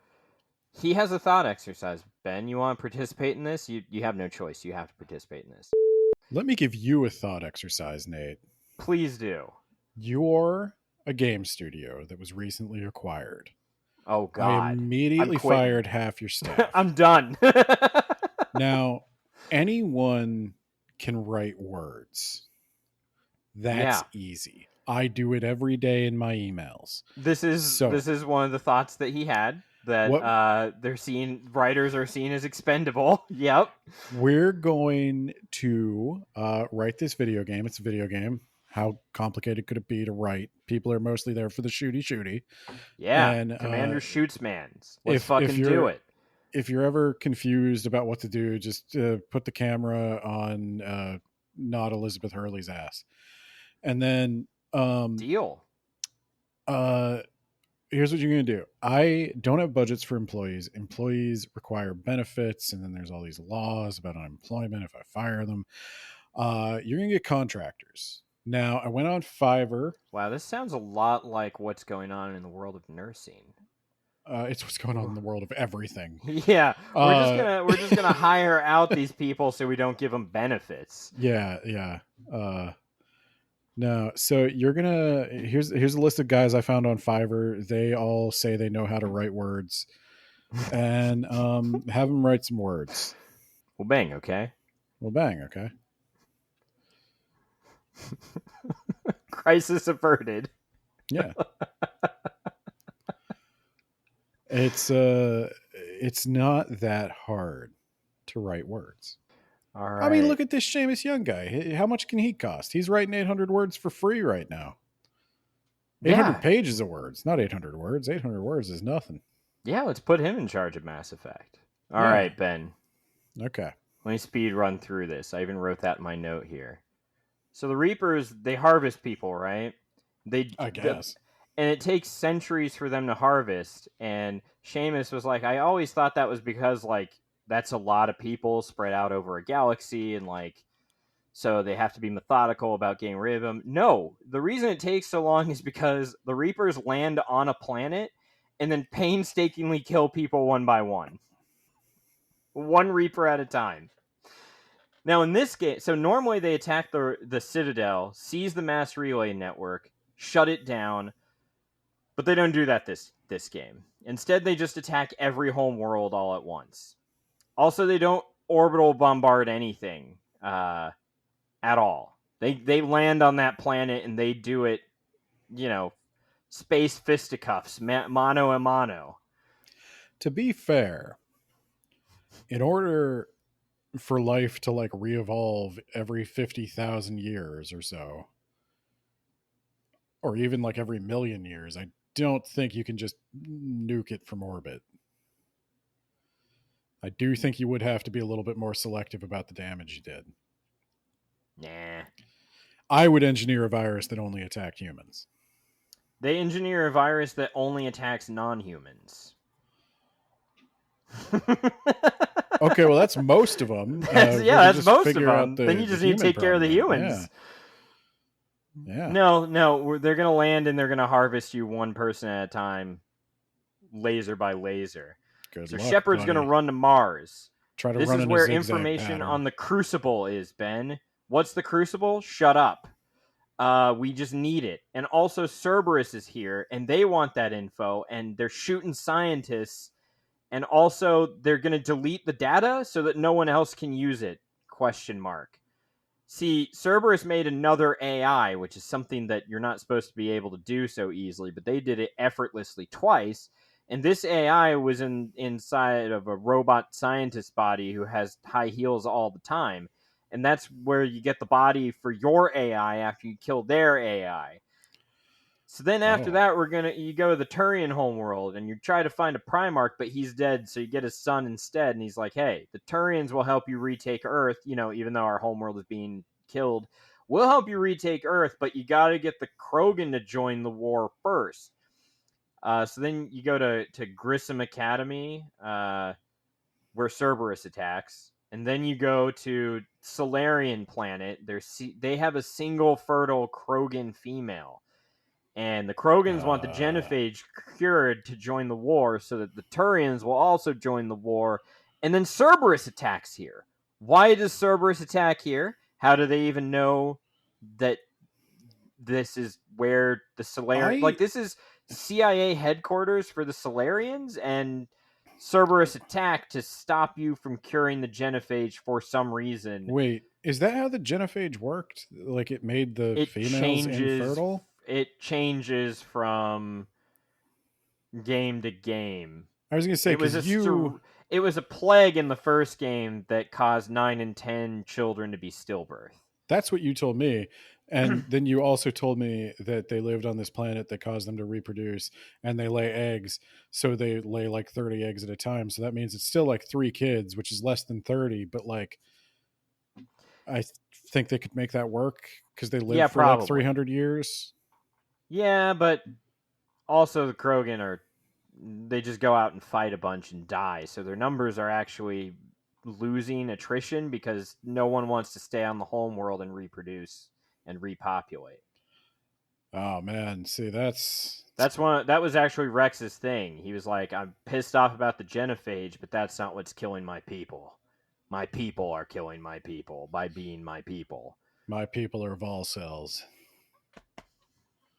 He has a thought exercise. Ben, you want to participate in this? You have no choice. You have to participate in this. Let me give you a thought exercise, Nate. Please do. You're a game studio that was recently acquired. Oh I God, I'm immediately quitting. fired half your staff. I'm done. Now, anyone can write words. That's easy. I do it every day in my emails. This is one of the thoughts that he had, that writers are seen as expendable. Yep. We're going to write this video game. It's a video game. How complicated could it be to write? People are mostly there for the shooty. Yeah. And Commander shoots mans. Let's if fucking do it. If you're ever confused about what to do, just put the camera on not Elizabeth Hurley's ass. And then deal. Here's what you're going to do. I don't have budgets for employees. Employees require benefits, and then there's all these laws about unemployment if I fire them. You're going to get contractors. Now, I went on Fiverr. Wow, this sounds a lot like what's going on in the world of nursing. It's what's going on in the world of everything. Yeah, we're just gonna hire out these people so we don't give them benefits. Yeah. No, so you're gonna here's a list of guys I found on Fiverr. They all say they know how to write words, and have them write some words. Well, bang, okay. Crisis averted. Yeah. It's not that hard to write words. All right. I mean, look at this Shamus Young guy. How much can he cost? He's writing 800 words for free right now. 800 pages of words, not 800 words. 800 words is nothing. Yeah, let's put him in charge of Mass Effect. All right, Ben. Okay. Let me speed run through this. I even wrote that in my note here. So the Reapers, they harvest people, right? I guess. And it takes centuries for them to harvest. And Shamus was like, I always thought that was because, like, that's a lot of people spread out over a galaxy, and, like, so they have to be methodical about getting rid of them. No, the reason it takes so long is because the Reapers land on a planet and then painstakingly kill people one by one. One Reaper at a time. Now, in this game, so normally they attack the Citadel, seize the mass relay network, shut it down, but they don't do that this game. Instead, they just attack every home world all at once. Also, they don't orbital bombard anything at all. They land on that planet and they do it, space fisticuffs, mano a mano. To be fair, in order for life to, like, re-evolve every 50,000 years or so, or even like every million years, I don't think you can just nuke it from orbit. I do think you would have to be a little bit more selective about the damage you did. Nah. I would engineer a virus that only attacked humans. They engineer a virus that only attacks non-humans. Okay, well, that's most of them. That's most of them. Then you just need to take care of the humans. Yeah. No, they're going to land and they're going to harvest you one person at a time, laser by laser. Good so luck, Shepard's going to run to Mars. Try to this run is in where a zigzag information pattern. On the Crucible is, Ben. What's the Crucible? Shut up. We just need it. And also Cerberus is here, and they want that info, and they're shooting scientists, and also they're going to delete the data so that no one else can use it, ? See, Cerberus made another AI, which is something that you're not supposed to be able to do so easily, but they did it effortlessly twice. And this AI was inside of a robot scientist body who has high heels all the time. And that's where you get the body for your AI after you kill their AI. So then after that, you go to the Turian homeworld and you try to find a Primarch, but he's dead, so you get his son instead. And he's like, hey, the Turians will help you retake Earth, even though our homeworld is being killed. We'll help you retake Earth, but you got to get the Krogan to join the war first. So then you go to Grissom Academy, where Cerberus attacks. And then you go to Solarian planet. They have a single fertile Krogan female. And the Krogans want the genophage cured to join the war so that the Turians will also join the war. And then Cerberus attacks here. Why does Cerberus attack here? How do they even know that this is where the Solarian... Like, this is CIA headquarters for the Solarians, and Cerberus attacked to stop you from curing the genophage for some reason. Wait, is that how the genophage worked? Like, it made the females infertile? It changes from game to game. I was going to say, it was a plague in the first game that caused 9 and 10 children to be stillbirth. That's what you told me. And then you also told me that they lived on this planet that caused them to reproduce, and they lay eggs. So they lay like 30 eggs at a time. So that means it's still like 3 kids, which is less than 30. But like, I think they could make that work because they live for like 300 years. Yeah, but also the Krogan they just go out and fight a bunch and die. So their numbers are actually losing attrition because no one wants to stay on the home world and reproduce and repopulate. Oh man, see that was actually Rex's thing. He was like, I'm pissed off about the genophage, but that's not what's killing my people. My people are killing my people by being my people. My people are Vol cells.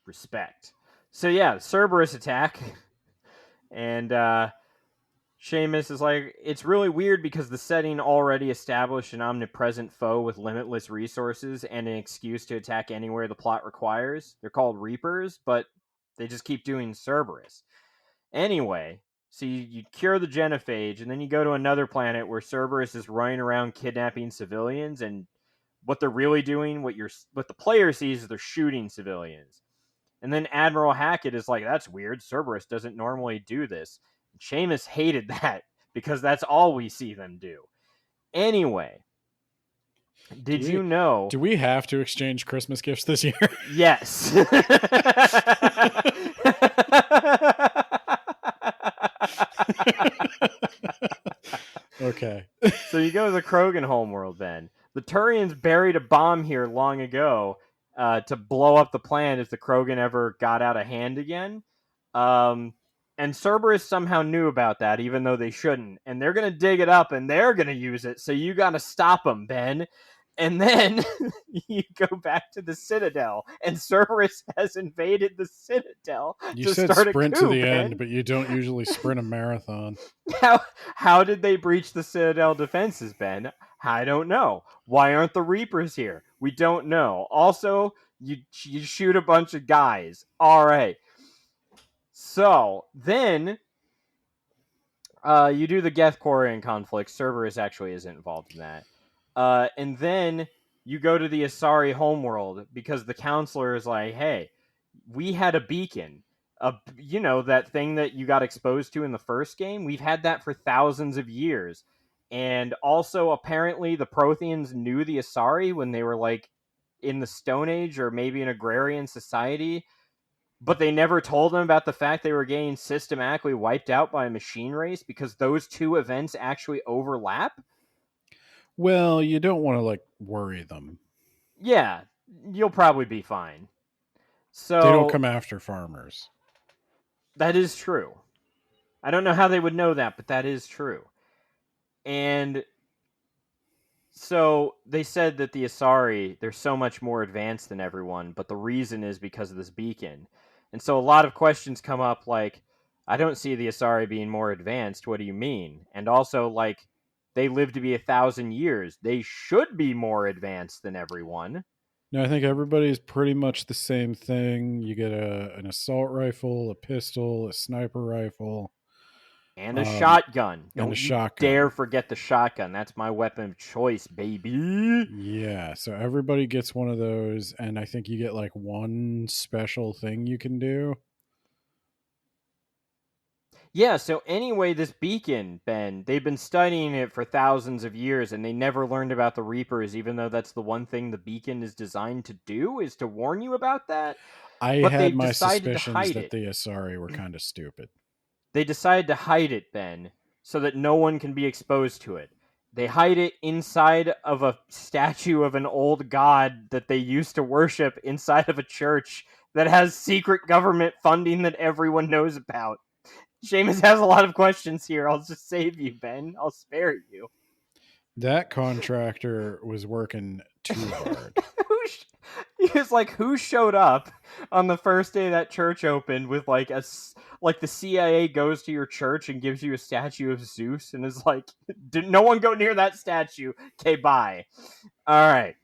Respect. So yeah, Cerberus attack. And Shamus is like, it's really weird because the setting already established an omnipresent foe with limitless resources and an excuse to attack anywhere the plot requires. They're called Reapers, but they just keep doing Cerberus. Anyway, so you cure the genophage, and then you go to another planet where Cerberus is running around kidnapping civilians, and what they're really doing, what the player sees, is they're shooting civilians. And then Admiral Hackett is like, that's weird. Cerberus doesn't normally do this. And Shamus hated that because that's all we see them do. Anyway, you know... Do we have to exchange Christmas gifts this year? Yes. Okay. So you go to the Krogan homeworld then. The Turians buried a bomb here long ago to blow up the planet if the Krogan ever got out of hand again. And Cerberus somehow knew about that, even though they shouldn't. And they're going to dig it up, and they're going to use it, so you got to stop them, Ben. And then you go back to the Citadel, and Cerberus has invaded the Citadel. You said sprint to the end, but you don't usually sprint a marathon. How did they breach the Citadel defenses, Ben? I don't know. Why aren't the Reapers here? We don't know. Also, you shoot a bunch of guys. All right. So, then you do the Geth-Quarian conflict. Cerberus actually isn't involved in that. And then you go to the Asari homeworld because the counselor is like, hey, we had a beacon. That thing that you got exposed to in the first game? We've had that for thousands of years. And also, apparently, the Protheans knew the Asari when they were, like, in the Stone Age or maybe an agrarian society. But they never told them about the fact they were getting systematically wiped out by a machine race because those two events actually overlap. Well, you don't want to, like, worry them. Yeah, you'll probably be fine. So they don't come after farmers. That is true. I don't know how they would know that, but that is true. And so they said that the Asari, they're so much more advanced than everyone, but the reason is because of this beacon. And so a lot of questions come up like, I don't see the Asari being more advanced. What do you mean? And also, like, they live to be 1,000 years. They should be more advanced than everyone. No, I think everybody's pretty much the same thing. You get an assault rifle, a pistol, a sniper rifle. And a shotgun. Don't dare forget the shotgun. That's my weapon of choice, baby. Yeah, so everybody gets one of those, and I think you get like one special thing you can do. Yeah, so anyway, this beacon, Ben, they've been studying it for thousands of years, and they never learned about the Reapers, even though that's the one thing the beacon is designed to do, is to warn you about that. I had my suspicions that the Asari were kind of stupid. They decided to hide it, Ben, so that no one can be exposed to it. They hide it inside of a statue of an old god that they used to worship inside of a church that has secret government funding that everyone knows about? Shamus has a lot of questions here. I'll just save you, Ben. I'll spare you. That contractor was working too hard. He was like, who showed up on the first day that church opened with like the CIA goes to your church and gives you a statue of Zeus and is like, did no one go near that statue? Okay, bye. All right.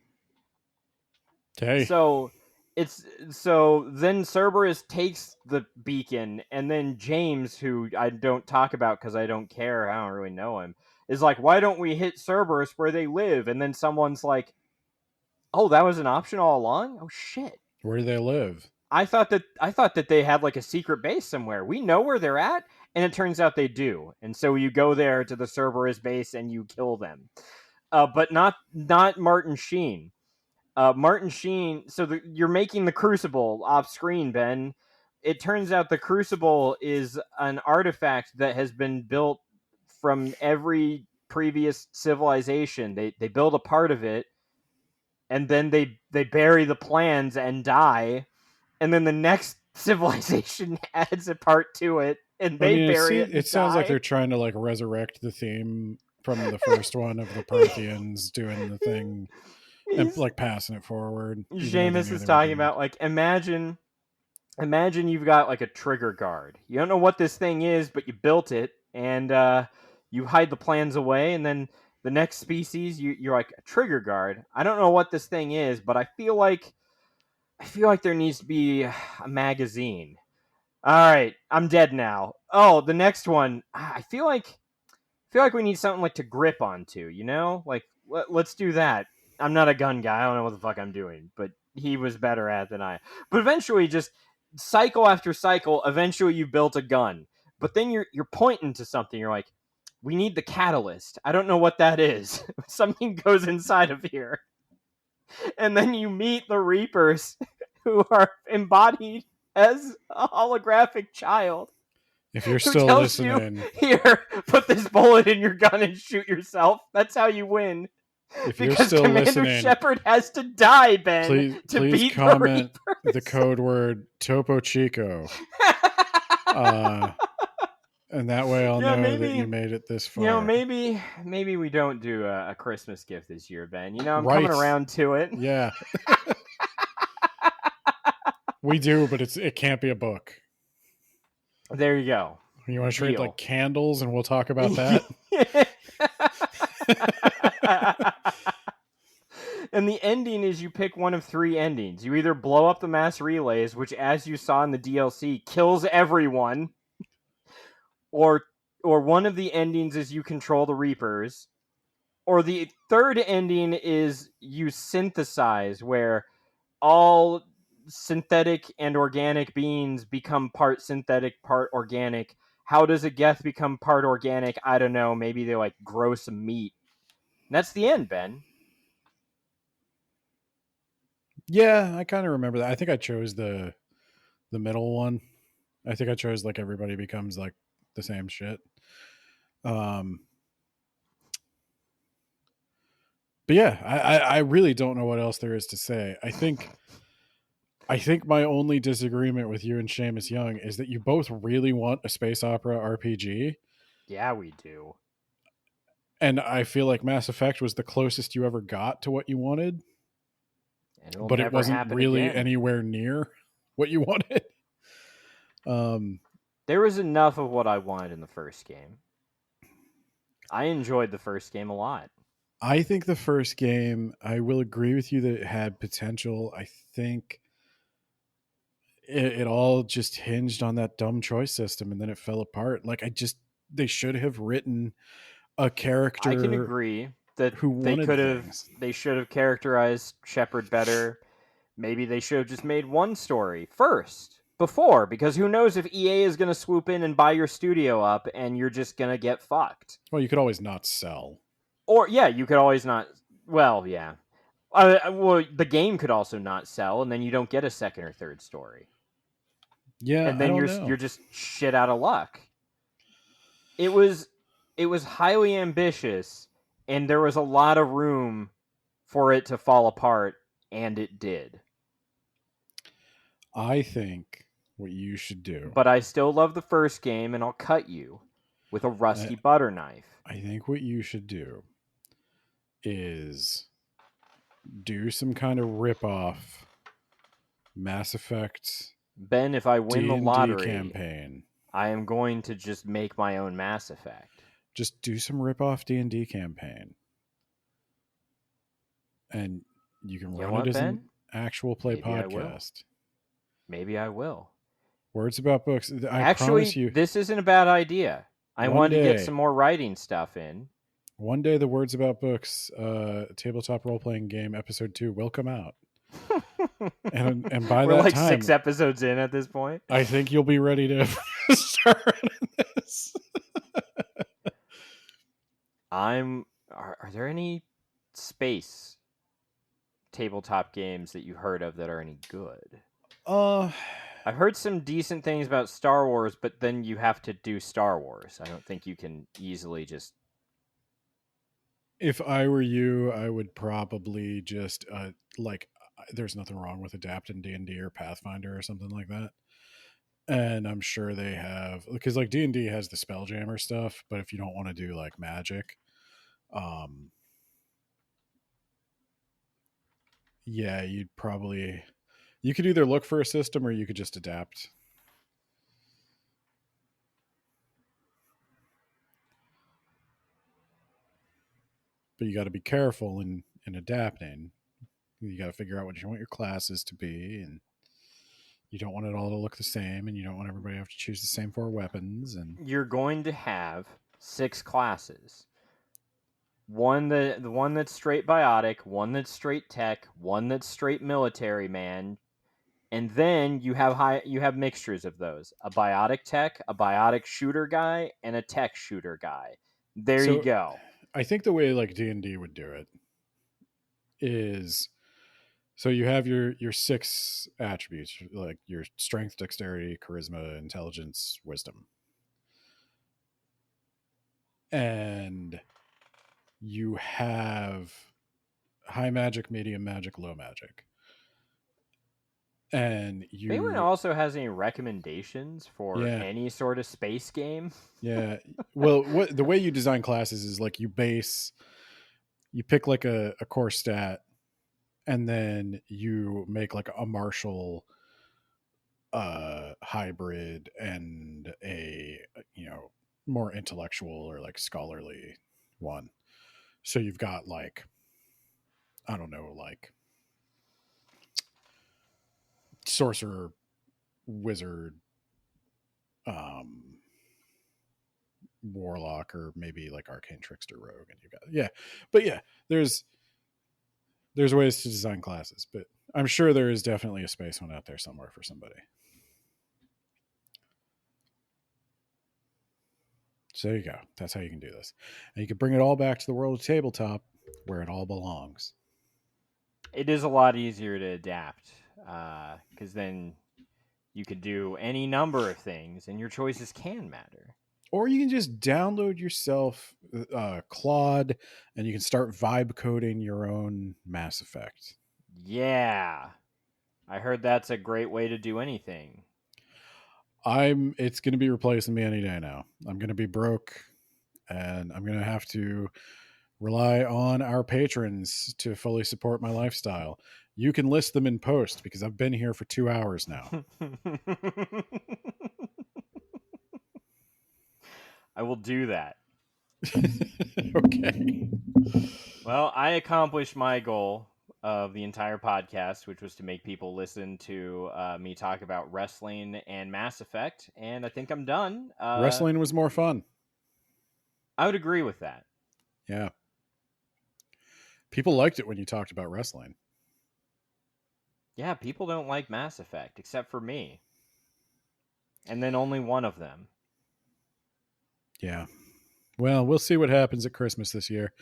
Okay. So then Cerberus takes the beacon, and then James, who I don't talk about because I don't care, I don't really know him, is like, why don't we hit Cerberus where they live? And then someone's like, oh, that was an option all along? Oh shit. Where do they live? I thought that they had like a secret base somewhere. We know where they're at, and it turns out they do. And so you go there to the Cerberus base and you kill them. But not Martin Sheen. Martin Sheen. So you're making the Crucible off screen, Ben. It turns out the Crucible is an artifact that has been built from every previous civilization. They build a part of it, and then they bury the plans and die, and then the next civilization adds a part to it, and they bury it. It sounds like they're trying to like resurrect the theme from the first one of the Parthians doing the thing and like passing it forward. Shamus is talking about like imagine you've got like a trigger guard. You don't know what this thing is, but you built it, and you hide the plans away, and then the next species you're like a trigger guard. I don't know what this thing is, but I feel like there needs to be a magazine. All right, I'm dead now. Oh, the next one. I feel like we need something like to grip onto, you know? Like let's do that. I'm not a gun guy. I don't know what the fuck I'm doing, but he was better at it than I. But eventually, just cycle after cycle, eventually you built a gun. But then you're pointing to something. You're like, we need the catalyst. I don't know what that is. Something goes inside of here. And then you meet the Reapers, who are embodied as a holographic child. If you're still listening, here, put this bullet in your gun and shoot yourself. That's how you win. If you're still Commander listening, Shepard has to die, Ben. Please beat comment the code word Topo Chico. And that way I'll know that you made it this far. You know, maybe we don't do a Christmas gift this year, Ben. You know, I'm coming around to it. Yeah. We do, but it can't be a book. There you go. You want to trade like candles and we'll talk about that? And the ending is you pick one of three endings. You either blow up the mass relays, which, as you saw in the DLC, kills everyone, or one of the endings is you control the Reapers, or the third ending is you synthesize, where all synthetic and organic beings become part synthetic, part organic. How does a Geth become part organic? I don't know. Maybe they like grow some meat. And that's the end, Ben. Yeah, I kind of remember that. I think I chose the middle one. I think I chose like everybody becomes like the same shit. But yeah, I really don't know what else there is to say. I think my only disagreement with you and Shamus Young is that you both really want a space opera RPG. Yeah, we do. And I feel like Mass Effect was the closest you ever got to what you wanted. But it wasn't really anywhere near what you wanted. There was enough of what I wanted in the first game. I enjoyed the first game a lot. I think the first game, I will agree with you that it had potential. I think it all just hinged on that dumb choice system, and then it fell apart. Like they should have written a character. I can agree that they should have characterized Shepard better. Maybe they should have just made one story first, because who knows if EA is going to swoop in and buy your studio up and you're just going to get fucked. Well, you could always not sell. Or, yeah, you could always not... Well, yeah. The game could also not sell, and then you don't get a second or third story. Yeah, and then you're just shit out of luck. It was highly ambitious, and there was a lot of room for it to fall apart, and it did. I think what you should do. But I still love the first game, and I'll cut you with a rusty butter knife. I think what you should do is do some kind of rip-off Mass Effect Ben, if I win the D&D lottery, campaign. I am going to just make my own Mass Effect. Just do some rip-off D&D campaign. And you can run it as an actual play podcast. Maybe I will. Words About Books. Actually, promise you, this isn't a bad idea. I wanted to get some more writing stuff in. One day, the Words About Books tabletop role-playing game episode 2 will come out. and by We're that like time, 6 episodes in at this point. I think you'll be ready to start running this. Are there any space tabletop games that you heard of that are any good? I've heard some decent things about Star Wars, but then you have to do Star Wars. I don't think you can easily just... If I were you, I would probably just there's nothing wrong with adapting D&D or Pathfinder or something like that. And I'm sure they have, because like D&D has the Spelljammer stuff, but if you don't want to do like magic, yeah, you could either look for a system or you could just adapt. But you got to be careful in adapting. You got to figure out what you want your classes to be, and you don't want it all to look the same, and you don't want everybody to have to choose the same 4 weapons. And you're going to have 6 classes. The one that's straight biotic, one that's straight tech, one that's straight military man, and then you have mixtures of those: a biotic tech, a biotic shooter guy, and a tech shooter guy. There you go. I think the way like D&D would do it is, so you have your 6 attributes, like your strength, dexterity, charisma, intelligence, wisdom. And you have high magic, medium magic, low magic. And anyone also has any recommendations for any sort of space game? Yeah. Well, the way you design classes is like you pick like a core stat, and then you make like a martial hybrid and a more intellectual or like scholarly one. So you've got like, I don't know, like sorcerer, wizard, warlock, or maybe like arcane trickster, rogue, and you've got there's ways to design classes, but I'm sure there is definitely a space one out there somewhere for somebody. So there you go. That's how you can do this. And you can bring it all back to the world of tabletop where it all belongs. It is a lot easier to adapt because then you could do any number of things and your choices can matter. Or you can just download yourself Claude and you can start vibe coding your own Mass Effect. Yeah. I heard that's a great way to do anything. It's going to be replacing me any day now. I'm going to be broke, and I'm going to have to rely on our patrons to fully support my lifestyle. You can list them in post because I've been here for 2 hours now. I will do that. Okay. Well, I accomplished my goal of the entire podcast, which was to make people listen to me talk about wrestling and Mass Effect, and I think I'm done. Wrestling was more fun. I would agree with that. Yeah. People liked it when you talked about wrestling. Yeah, people don't like Mass Effect, except for me. And then only one of them. Yeah. Well, we'll see what happens at Christmas this year.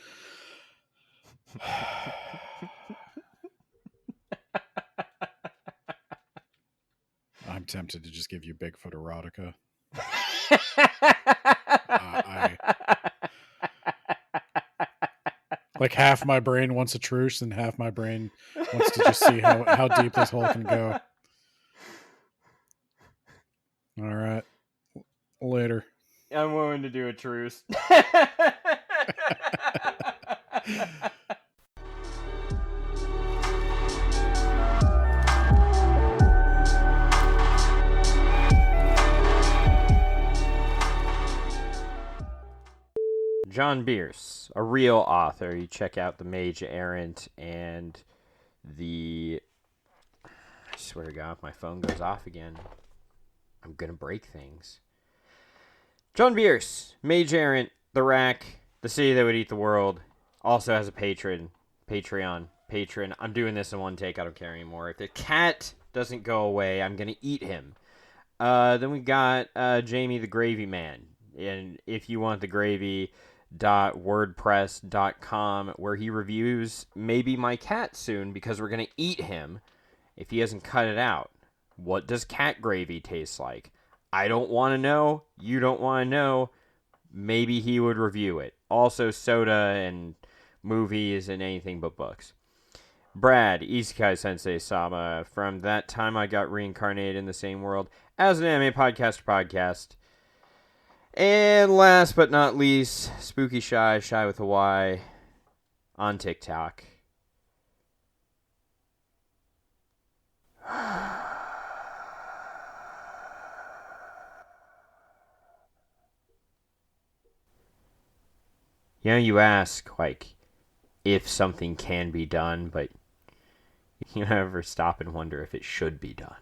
I'm tempted to just give you Bigfoot erotica. Like half my brain wants a truce and half my brain wants to just see how deep this hole can go. All right. Later. I'm willing to do a truce. John Bierce, a real author. You check out The Mage Errant and the... I swear to God, if my phone goes off again, I'm going to break things. John Bierce, Mage Errant, The Rack, The City That Would Eat the World, also has a patron. I'm doing this in one take. I don't care anymore. If the cat doesn't go away, I'm going to eat him. Then we got Jamie the Gravy Man. And if you want the gravy... .wordpress.com, where he reviews Maybe My Cat soon, because we're going to eat him if he hasn't cut it out. What does cat gravy taste like? I don't want to know. You don't want to know. Maybe he would review it. Also soda and movies and anything but books. Brad, Isekai Sensei Sama, from That Time I Got Reincarnated in the Same World, as an anime podcast. And last but not least, Spooky Shy with a Y, on TikTok. You know, you ask, like, if something can be done, but you never stop and wonder if it should be done.